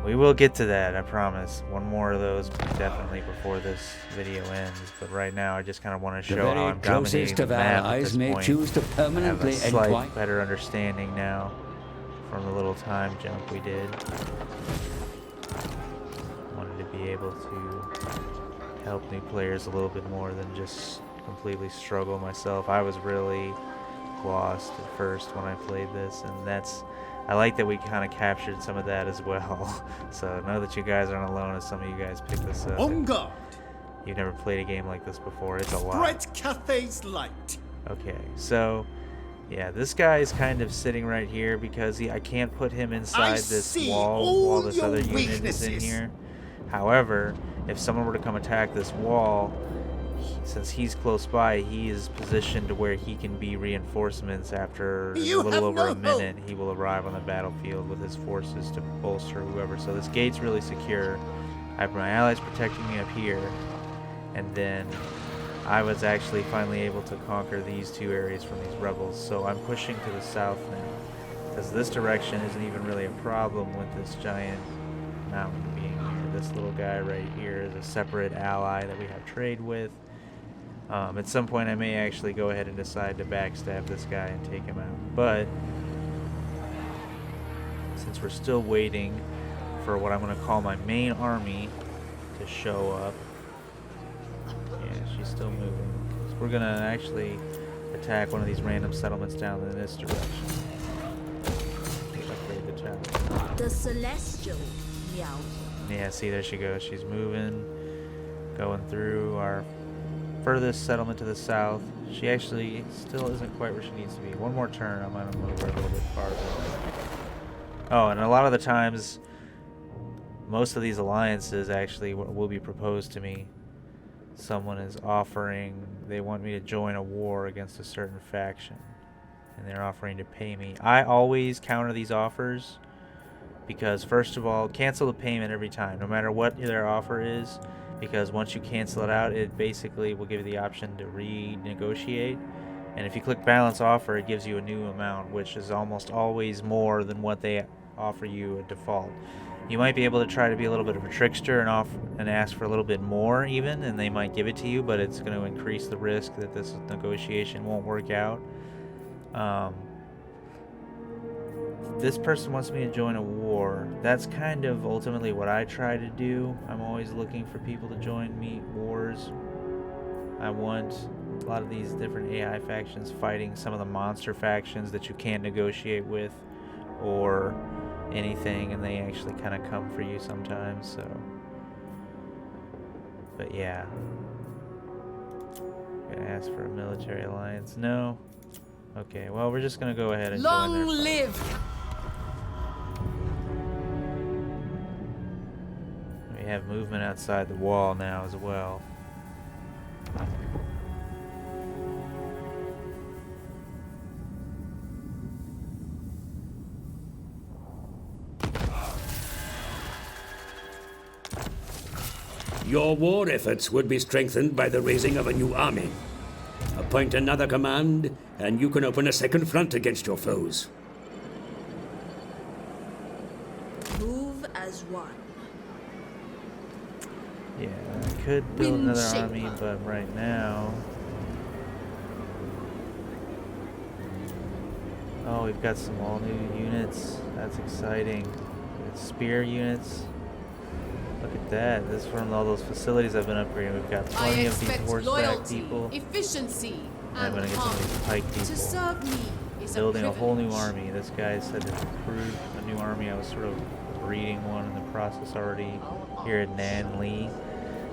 We will get to that, I promise. One more of those definitely before this video ends. But right now, I just kind of want to show how I'm dominating the map at this point.
Choose to
I have a
permanently
slight better understanding now from the little time jump we did. Wanted to be able to help new players a little bit more than just completely struggle myself. I was really lost at first when I played this, and I like that we kind of captured some of that as well. So know that you guys aren't alone as some of you guys picked this up.
On guard.
You've never played a game like this before. It's a lot.
Spread Cathay's light.
Okay, so yeah, this guy is kind of sitting right here because I can't put him inside this wall while this other unit is in here. However, if someone were to come attack this wall, since he's close by, he is positioned to where he can be reinforcements after a little over a minute. He will arrive on the battlefield with his forces to bolster whoever. So this gate's really secure. I have my allies protecting me up here, and then I was actually finally able to conquer these 2 areas from these rebels. So I'm pushing to the south now, because this direction isn't even really a problem with this giant mountain being here. This little guy right here is a separate ally that we have trade with. At some point I may actually go ahead and decide to backstab this guy and take him out. But since we're still waiting for what I'm going to call my main army to show up. Yeah, she's still moving. So we're going to actually attack one of these random settlements down in this direction. Upgrade the tower.
The Celestial Meow.
Yeah, see, there she goes. She's moving, going through our furthest settlement to the south. She actually still isn't quite where she needs to be. One more turn, I'm going to move her a little bit farther. Oh, and a lot of the times, most of these alliances actually will be proposed to me. Someone is offering, they want me to join a war against a certain faction, and they're offering to pay me. I always counter these offers because, first of all, cancel the payment every time, no matter what their offer is, because once you cancel it out, it basically will give you the option to renegotiate. And if you click balance offer, it gives you a new amount, which is almost always more than what they offer you at default. You might be able to try to be a little bit of a trickster and ask for a little bit more even, and they might give it to you, but it's going to increase the risk that this negotiation won't work out. This person wants me to join a war. That's kind of ultimately what I try to do. I'm always looking for people to join me wars. I want a lot of these different AI factions fighting some of the monster factions that you can't negotiate with or anything, and they actually kind of come for you sometimes. So, but yeah, gonna ask for a military alliance. No. Okay, well, we're just gonna go ahead and
Long
join their
live!
We have movement outside the wall now as well.
Your war efforts would be strengthened by the raising of a new army. Appoint another command, and you can open a second front against your foes.
Move as one.
Yeah, I could build another army, but right now... Oh, we've got some all-new units. That's exciting. It's spear units. Look at that. This is from all those facilities I've been upgrading. We've got plenty of these horseback people.
Efficiency,
And I'm going to get some of these pike people.
To serve me is
Building
a
a whole new
privilege.
army. This guy said to recruit a new army. I was sort of breeding one in the process already here at Nan Lee.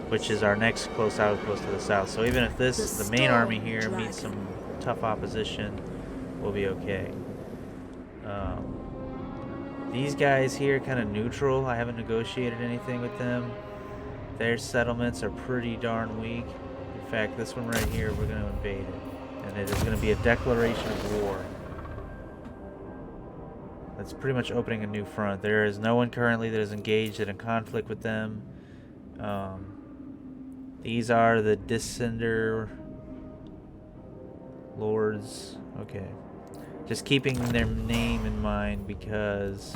which is our next close outpost to the south. So even if the main army here meets some tough opposition, we'll be okay. These guys here kind of neutral. I haven't negotiated anything with them. Their settlements are pretty darn weak. In fact, this one right here, we're going to invade it. And it is going to be a declaration of war. That's pretty much opening a new front. There is no one currently that is engaged in a conflict with them. These are the Descender Lords. Okay. Just keeping their name in mind because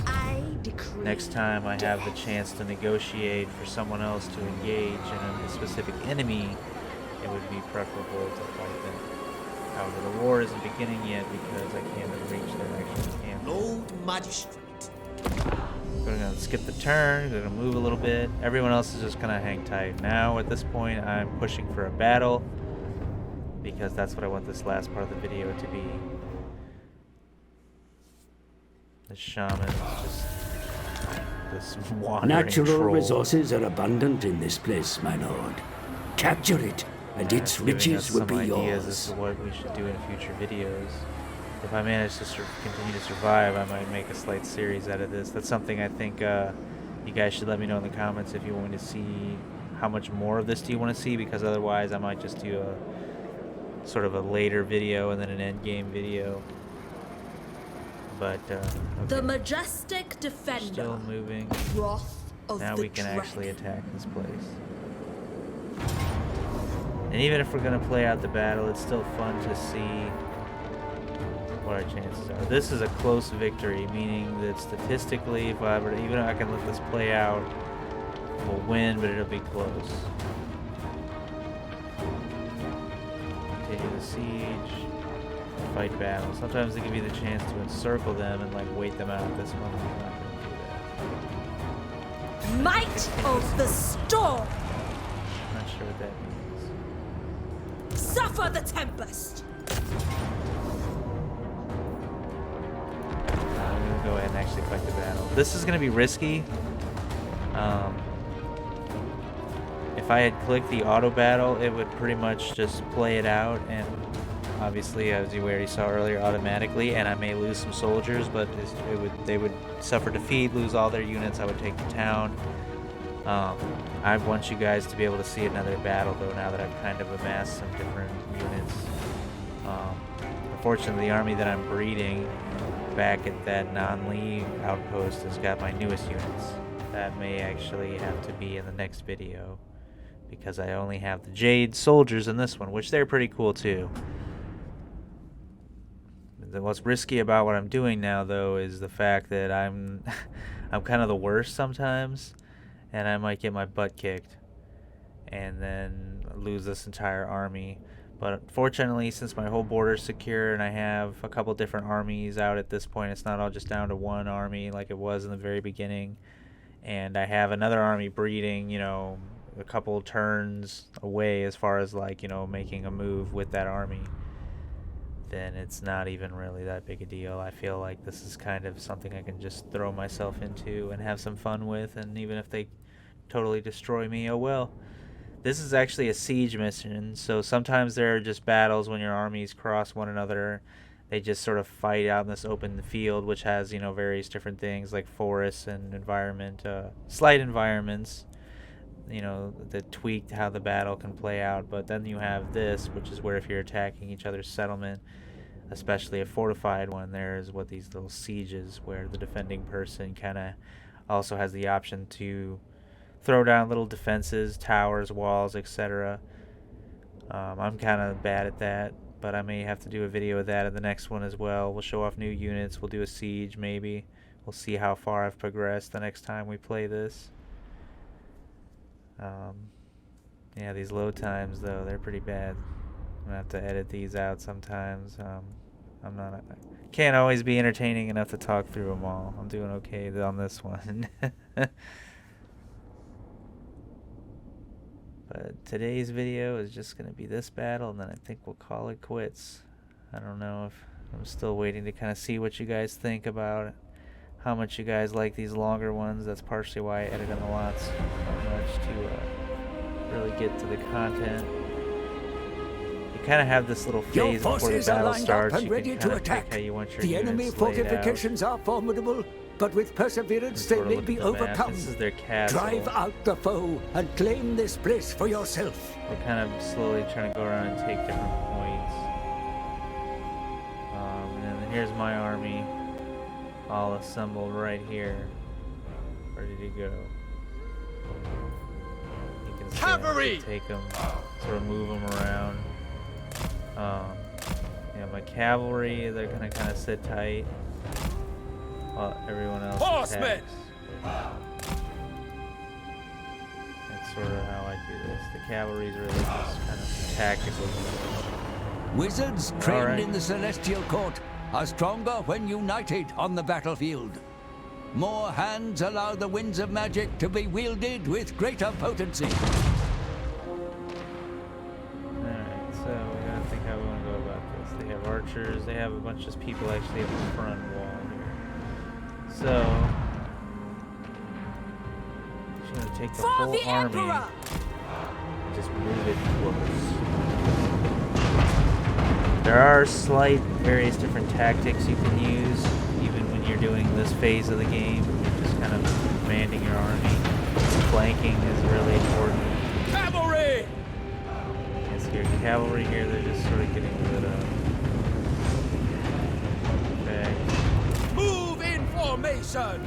next time I have the chance to negotiate for someone else to engage in a specific enemy, it would be preferable to fight them. However, the war isn't beginning yet because I can't reach their actual camp.
Lord Magistrate.
We're gonna skip the turn, we're gonna move a little bit. Everyone else is just gonna hang tight. Now, at this point, I'm pushing for a battle because that's what I want this last part of the video to be. The shaman is just this wandering
Natural
troll.
resources are abundant in this place, my lord. Capture it, and its riches will be
ideas
yours.
as to what we should do in future videos. If I manage to continue to survive, I might make a slight series out of this. That's something I think you guys should let me know in the comments if you want me to see how much more of this do you want to see, because otherwise I might just do a sort of a later video and then an end game video. But okay.
The majestic defender.
Still moving.
Wrath of
Now
the
we can actually
dragon.
attack this place. And even if we're going to play out the battle, it's still fun to see what our chances are. This is a close victory, meaning that statistically, if I ever, even if I can let this play out, we'll win, but it'll be close. Continue the siege. Fight battle. Sometimes they give you the chance to encircle them and like wait them out. This one, I'm not going to do that.
Might of the storm.
Not sure what that means.
Suffer the tempest.
I'm gonna go ahead and actually fight the battle. This is gonna be risky. If I had clicked the auto battle, it would pretty much just play it out, and obviously, as you already saw earlier, automatically, and I may lose some soldiers, but they would suffer defeat, lose all their units. I would take the town. I want you guys to be able to see another battle, though, now that I've kind of amassed some different units. Unfortunately, the army that I'm breeding back at that non-Lee outpost has got my newest units. That may actually have to be in the next video, because I only have the Jade soldiers in this one, which they're pretty cool too. What's risky about what I'm doing now, though, is the fact that I'm kind of the worst sometimes, and I might get my butt kicked and then lose this entire army. But fortunately, since my whole border is secure and I have a couple different armies out at this point, it's not all just down to one army like it was in the very beginning. And I have another army breeding, you know, a couple turns away as far as, like, you know, making a move with that army. Then it's not even really that big a deal. I feel like this is kind of something I can just throw myself into and have some fun with, and even if they totally destroy me, oh well. This is actually a siege mission, so sometimes there are just battles when your armies cross one another. They just sort of fight out in this open field, which has, you know, various different things like forests and environment, slight environments, you know, that tweak how the battle can play out. But then you have this, which is where if you're attacking each other's settlement, especially a fortified one, there's what these little sieges where the defending person kind of also has the option to throw down little defenses, towers, walls, etc. I'm kind of bad at that, but I may have to do a video of that in the next one as well. We'll show off new units, we'll do a siege maybe. We'll see how far I've progressed the next time we play this. Yeah, these load times, though, they're pretty bad. I'm gonna have to edit these out sometimes. Can't always be entertaining enough to talk through them all. I'm doing okay on this one. But today's video is just gonna be this battle, and then I think we'll call it quits. I don't know, if I'm still waiting to kind of see what you guys think about it. How much you guys like these longer ones. That's partially why I edit them a lot so much to really get to the content. You kind of have this little
Your
phase before the
forces are
battle
lined
starts.
up and
You
ready
can
to
kind of
attack.
pick how you want your
The enemy
units laid out.
fortifications are formidable, but with perseverance they
Sort of
may
look
be
at the map.
overcome.
This is their castle.
Drive out the foe and claim this place for yourself.
We're kind of slowly trying to go around and take different points. And then here's my army, all assembled right here, ready to go. You can see
Cavalry!
I can take them, sort of move them around. Yeah, my cavalry, they're gonna kind of sit tight while everyone else
Horsemen!
attacks. That's sort of how I do this. The cavalry's really just kind of tactical.
Wizards trained
Alright.
in the Celestial Court are stronger when united on the battlefield. More hands allow the winds of magic to be wielded with greater potency.
Alright, so we gotta think how we want to go about this. They have archers, they have a bunch of people actually at the front wall here. So, she's gonna take the whole army and just move it close. There are slight various different tactics you can use, even when you're doing this phase of the game. You're just kind of commanding your army. Flanking is really important.
Cavalry!
Yes, your cavalry here, they're just sort of getting rid of. Okay.
Move in formation!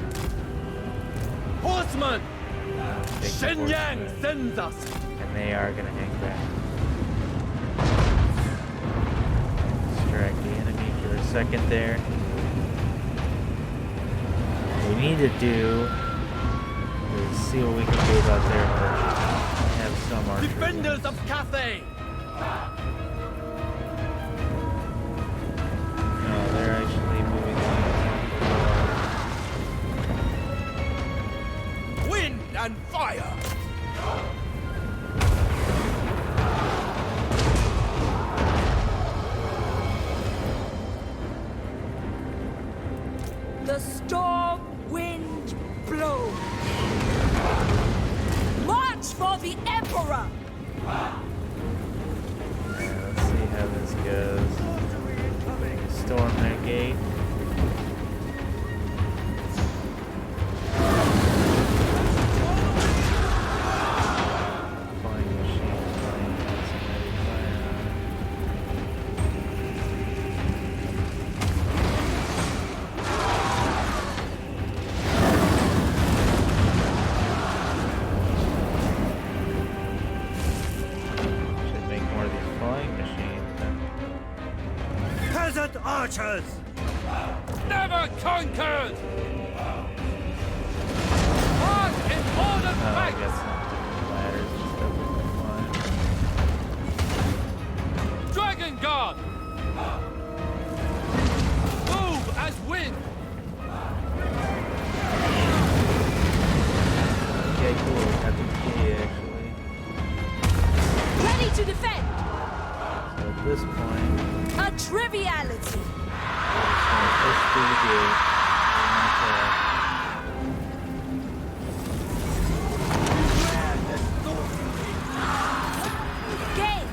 Horsemen!
Take the
Shenyang
horsemen,
sends us!
and they are gonna hang back. Distract the enemy for a second there. What we need to do is see what we can do about their archers. We have some archers.
Defenders of Cathay!
No, they're actually moving on.
Wind and fire!
The storm wind blows. March for the Emperor!
Let's see how this goes. Storm their gate. Flying machine, flying somebody flying. Should make more of these flying machines then.
Peasant archers!
Never conquered! March in order
Oh, I
fight!
got some ladders and stuff we can fly.
Dragon Guard! Move as wind!
Okay, cool. We got the key actually.
Ready to defend!
So at this point,
A triviality!
we're just gonna push through the gate.
Game!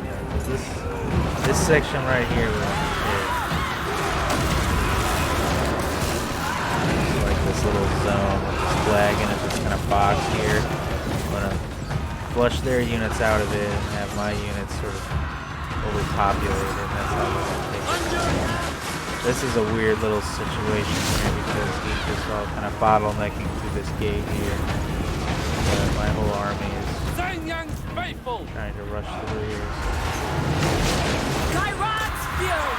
Yeah, 'cause this section right here we want to hit. It's like this little zone with this flag in it, this kind of box here. I'm gonna flush their units out of it and have my units sort of overpopulated. That's how we're gonna take it. This is a weird little situation here because he's just all kind of bottlenecking through this gate here. My whole army is
Shenyang's faithful!
trying to rush through here.
Kairat's fury!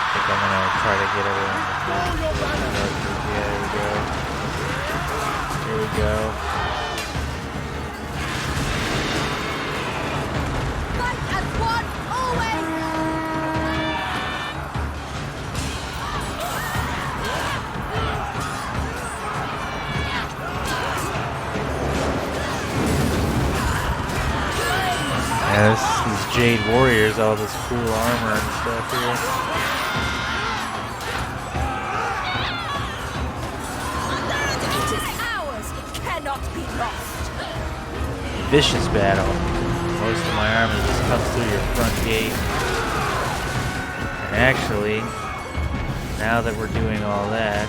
I think I'm gonna try to get everyone to yeah, here we go. Here we go.
Fight as one, always!
Yeah, these Jade Warriors, all this cool armor and stuff here.
not be lost.
Vicious battle. Most of my army just comes through your front gate. And actually, now that we're doing all that,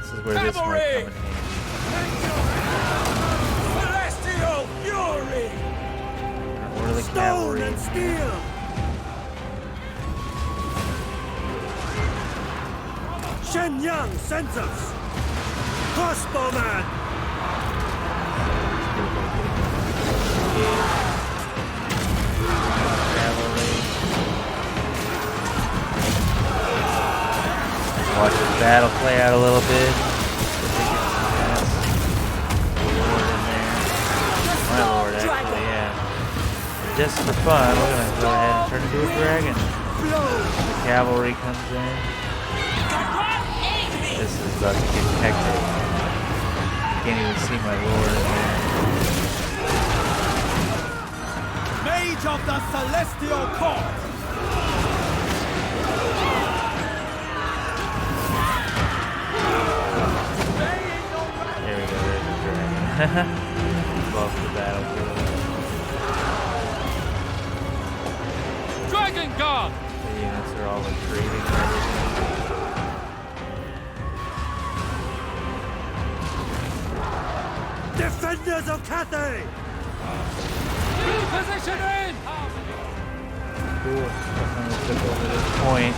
this is where this might come in handy.
Celestial fury!
Order the cavalry.
Stone and steel! Shenyang sends us! Crossbowman!
Cavalry. Watch the battle play out a little bit. Lord in there. My lord, actually, yeah. Just for fun, we're gonna go ahead and turn into a dragon. The cavalry comes in. This is about to get hectic. Can't even see my lord in there.
Mage of the Celestial Court!
There we go, there's the dragon. Above the battlefield.
Dragon Guard!
The units are all retreating and everything.
Defenders of Cathay! Repositioning!
Cool. Definitely took over this point.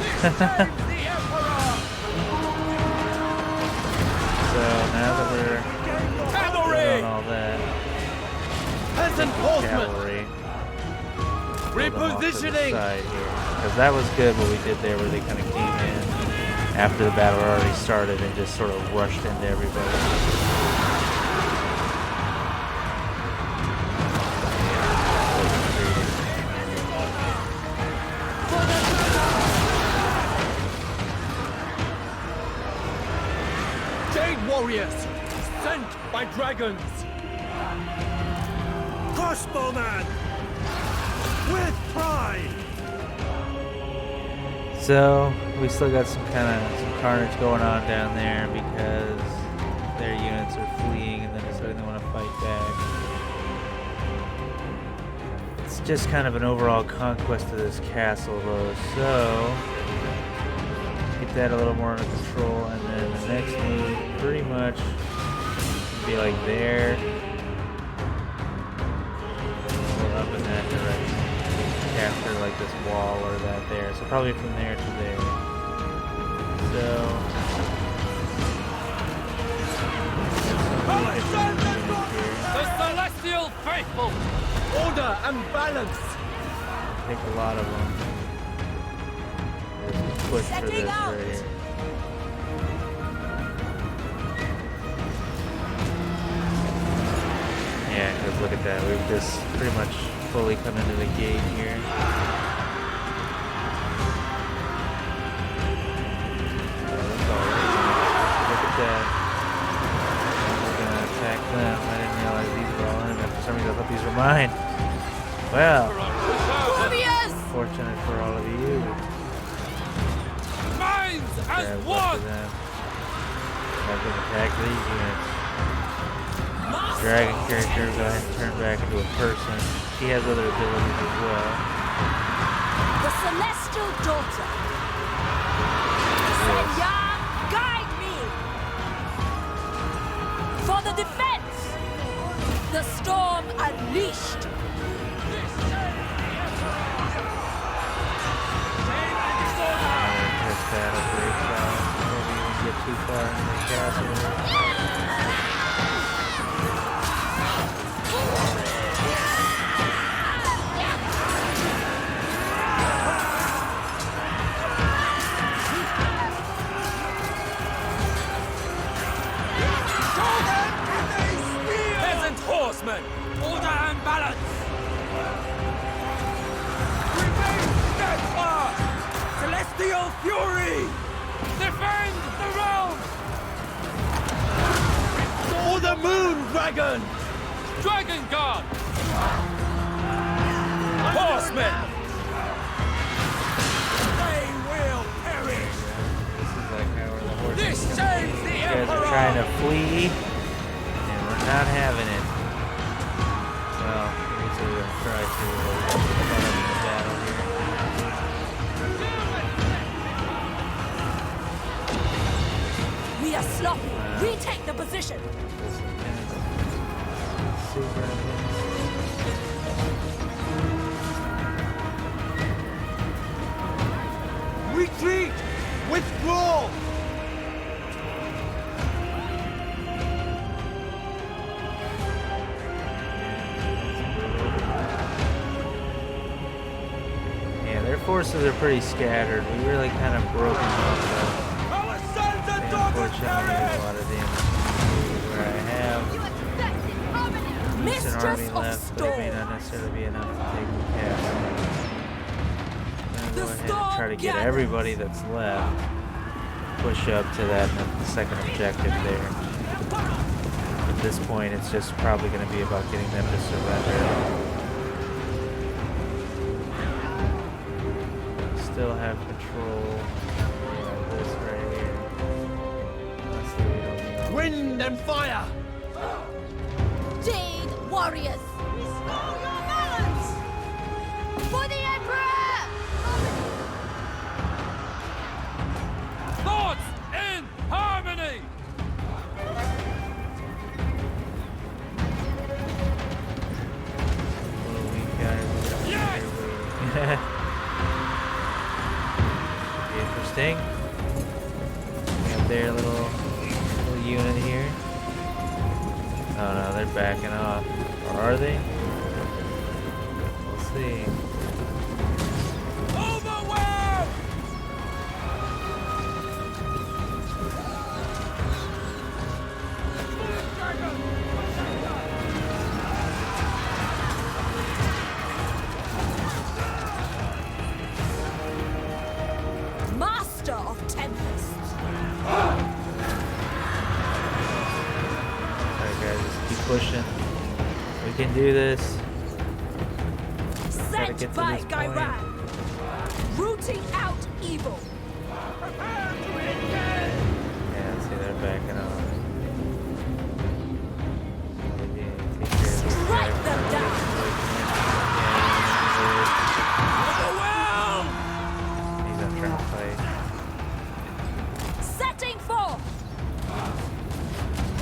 So now that we're doing all that,
Peasant
cavalry
repositioning!
Because that was good what we did there, where they kind of came in after the battle had already started and just sort of rushed into everybody.
Warriors sent by dragons. Crossbowman with pride.
So we still got some carnage going on down there because their units are fleeing and then deciding they want to fight back. It's just kind of an overall conquest of this castle, though. So get that a little more under control, and then the next move pretty much be like there or up in that direction after like this wall or that there, so probably from there to there. So
The Celestial Faithful! Order and balance!
take a lot of them. Push for this right here. Yeah, because look at that. We've just pretty much fully come into the gate here. Look at that. We're going to attack them. I didn't realize these were all enemy. For some reason, I thought these were mine. Well, fortunate for all of you.
As one!
Have them attack these units. Dragon character, go ahead and turn back into a person. She has other abilities as well.
The Celestial Daughter. Senya, guide me! For the defense! The storm unleashed!
Battle breaks out before we even get too far into the castle.
Peasant horsemen! Order and balance! Remain steadfast! Celestial fury! Defend the realm! For the moon dragon! Dragon guard! Horsemen! They will perish!
This is like how the horses
This saves the
you guys are
Emperor!
trying to flee. not having it. Well, I guess we're gonna try to front of the battle here.
We are sloppy. Retake the position.
Retreat! Withdraw!
Yeah, their forces are pretty scattered. We really kind of broke them up.
Our sons and daughters
Unfortunately, a lot of damage where I have an
Mistress
army
of
left, but it may
Storm.
not necessarily be enough to take the castle. I'm
The
gonna go ahead and
storm
try to get
gathers.
everybody that's left. Push up to that second objective there. At this point, it's just probably going to be about getting them to surrender. Still have control of this right here. Honestly, we don't need
Wind and fire!
Jade warriors. Restore your balance. For the Emperor.
Thoughts in harmony!
little weak guys.
Yes!
Be interesting. We have their little unit here. Oh no, they're backing off. Or are they? We'll see.
Overwhelm!
Master of tempests.
Alright guys, just keep pushing. We can do this. Gotta
Sent
get to
by
this point.
Gairan. Rooting out evil.
Yeah, see they're backing off. Take care of this guy.
Strike them down.
Overwhelm!
He's not trying to fight.
Setting forth.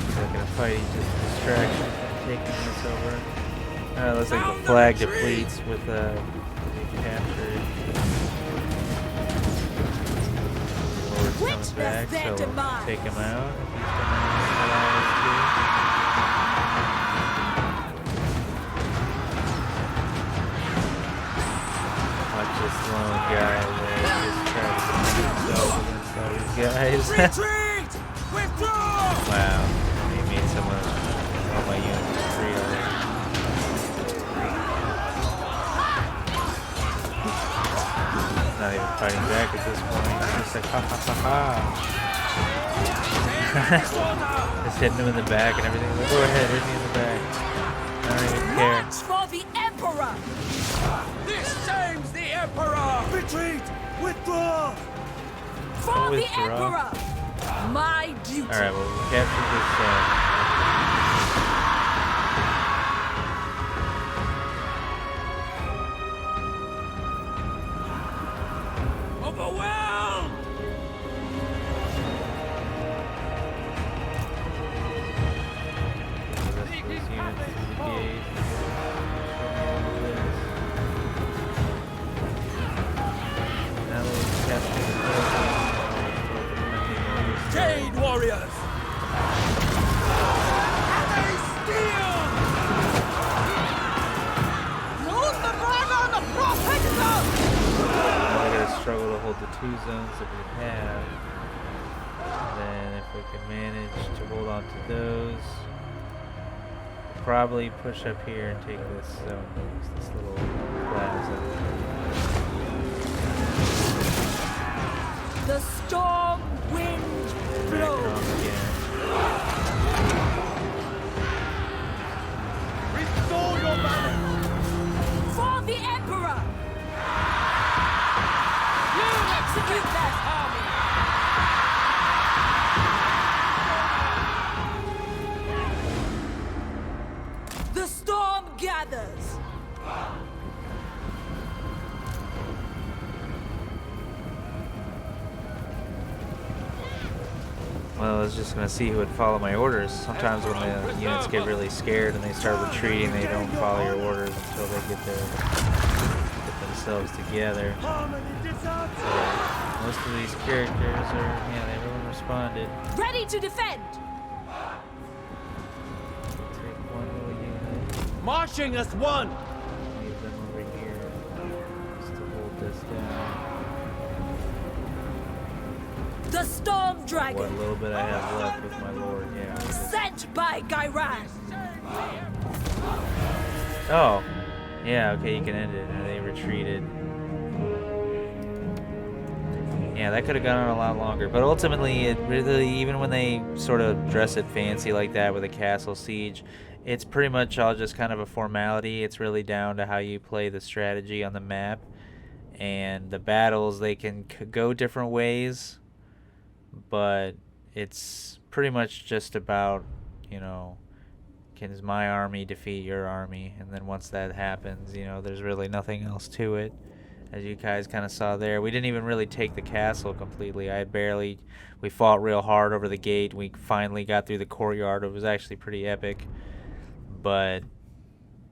He's not gonna fight, he's just a distraction from taking this over. Alright, looks like the flag depletes with the captured. Lord's coming
Witness
back,
their
so we'll
demise.
take him out. If he's gonna allow us to. Watch this lone guy there. Just try to defend himself against all these guys.
Retreat! Withdraw!
Wow. He made someone all my units free already. Not even fighting back at this point. Just like ha ha ha ha. Just hitting him in the back and everything. Like, go ahead, hit me in the back. I don't even care.
March for the Emperor.
This shames the Emperor! Retreat! Withdraw!
For the
Withdraw.
Emperor. My duty.
Alright, well, we captured this.
Overwhelm!
The rest of these units engage. Now that we've captured the building,
Jade warriors! Cathay steel!
Lose the dragon of prophecy.
now we're going to struggle to hold the two zones that we have. Then if we can manage to hold on to those, we'll probably push up here and take this zone, this little plaza.
The storm wind
Back
blows.
off again.
Restore your balance!
For the Emperor. Execute that army.
Well, I was just gonna see who would follow my orders. Sometimes when the units get really scared and they start retreating, they don't follow your orders until they get themselves together. Most of these characters are, yeah, everyone responded.
Ready to defend!
Take one little unit.
Marching as one!
Leave them over here just to hold this down.
The Storm
What
Dragon,
little bit I have left with my lord, yeah.
sent by Gairan.
Oh, yeah, okay, you can end it. And they retreated. Yeah, that could have gone on a lot longer. But ultimately, it really, even when they sort of dress it fancy like that with a castle siege, it's pretty much all just kind of a formality. It's really down to how you play the strategy on the map. And the battles, they can go different ways. But it's pretty much just about, you know, can my army defeat your army? And then once that happens, you know, there's really nothing else to it. As you guys kind of saw there, we didn't even really take the castle completely. We fought real hard over the gate. We finally got through the courtyard. It was actually pretty epic. But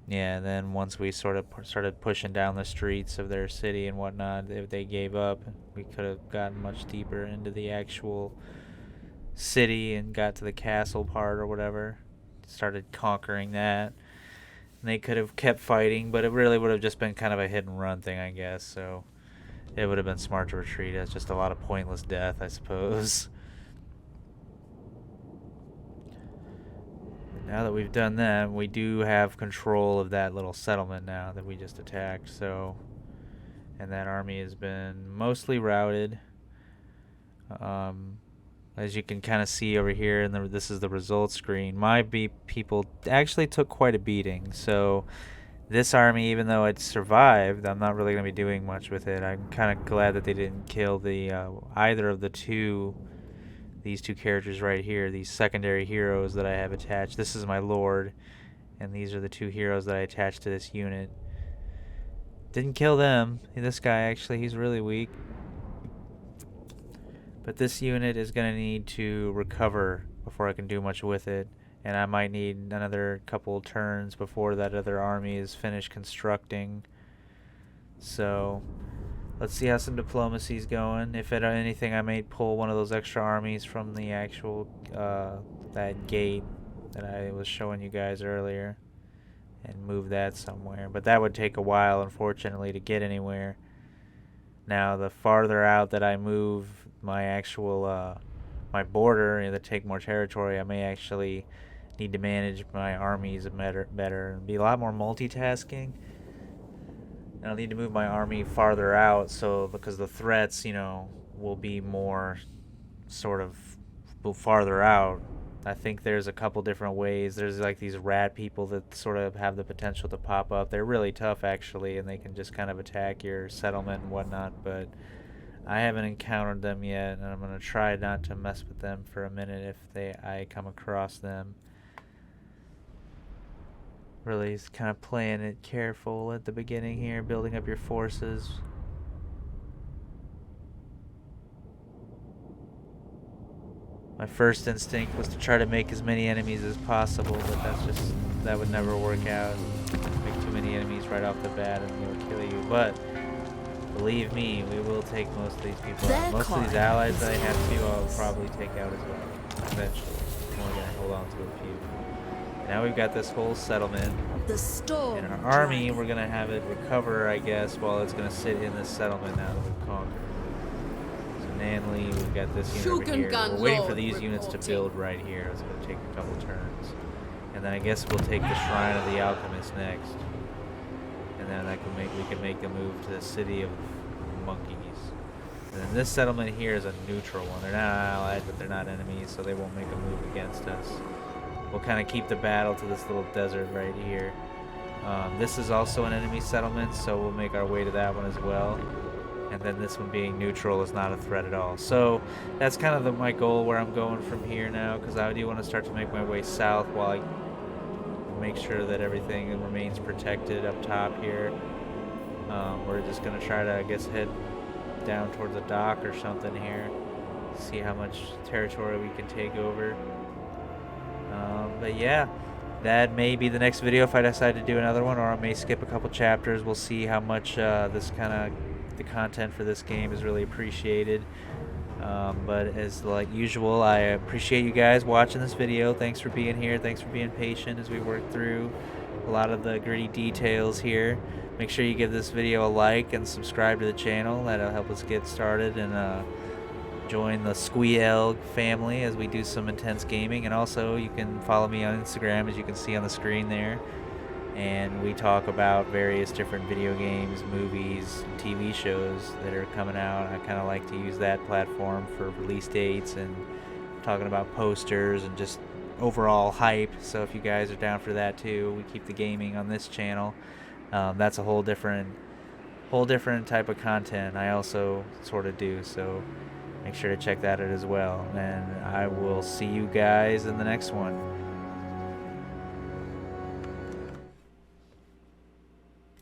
yeah, then once we sort of started pushing down the streets of their city and whatnot, they gave up. We could have gotten much deeper into the actual city and got to the castle part or whatever. Started conquering that. And they could have kept fighting, but it really would have just been kind of a hit and run thing, I guess. So it would have been smart to retreat. It's just a lot of pointless death, I suppose. Now that we've done that, we do have control of that little settlement now that we just attacked. So, and that army has been mostly routed. As you can kind of see over here, and this is the results screen, my people actually took quite a beating. So this army, even though it survived, I'm not really going to be doing much with it. I'm kind of glad that they didn't kill either of these two characters right here, these secondary heroes that I have attached. This is my lord, and these are the two heroes that I attached to this unit. Didn't kill them. This guy, actually, he's really weak. But this unit is going to need to recover before I can do much with it. And I might need another couple turns before that other army is finished constructing. So let's see how some diplomacy's going. If at anything, I may pull one of those extra armies from the actual that gate that I was showing you guys earlier and move that somewhere. But that would take a while, unfortunately, to get anywhere. Now, the farther out that I move my actual my border, to take more territory, I may actually need to manage my armies better and be a lot more multitasking. And I'll need to move my army farther out, so because the threats, will be more sort of farther out. I think there's a couple different ways. There's like these rat people that sort of have the potential to pop up. They're really tough, actually, and they can just kind of attack your settlement and whatnot, but I haven't encountered them yet, and I'm going to try not to mess with them for a minute if I come across them. Really kind of playing it careful at the beginning here, building up your forces. My first instinct was to try to make as many enemies as possible, but that would never work out. Make too many enemies right off the bat and they'll kill you. But believe me, we will take most of these people out. Most of these allies that I have to, I'll probably take out as well, eventually. I'm only going to hold on to a few. Now we've got this whole settlement.
The storm.
And our army, we're going to have it recover, I guess, while it's going to sit in this settlement now that we've conquered. So Nanley, we've got this unit over here. We're waiting for these units to build right here. It's going to take a couple turns. And then I guess we'll take the Shrine of the Alchemist next. And then we can make a move to the City of Monkeys. And then this settlement here is a neutral one. They're not allied, but they're not enemies, so they won't make a move against us. We'll kind of keep the battle to this little desert right here. This is also an enemy settlement, so we'll make our way to that one as well. And then this one being neutral is not a threat at all. So that's kind of my goal where I'm going from here now, because I do want to start to make my way south while I make sure that everything remains protected up top here. We're just going to try to, I guess, head down towards the dock or something here. See how much territory we can take over. But yeah, that may be the next video if I decide to do another one, or I may skip a couple chapters. We'll see how much the content for this game is really appreciated. But as like usual, I appreciate you guys watching this video. Thanks for being here. Thanks for being patient as we work through a lot of the gritty details here. Make sure you give this video a like and subscribe to the channel. That'll help us get started and join the Squee-El family as we do some intense gaming. And also you can follow me on Instagram, as you can see on the screen there, and we talk about various different video games, movies, and TV shows that are coming out. I kind of like to use that platform for release dates and talking about posters and just overall hype. So if you guys are down for that too, we keep the gaming on this channel. That's a whole different type of content I also sort of do, so make sure to check that out as well. And I will see you guys in the next one.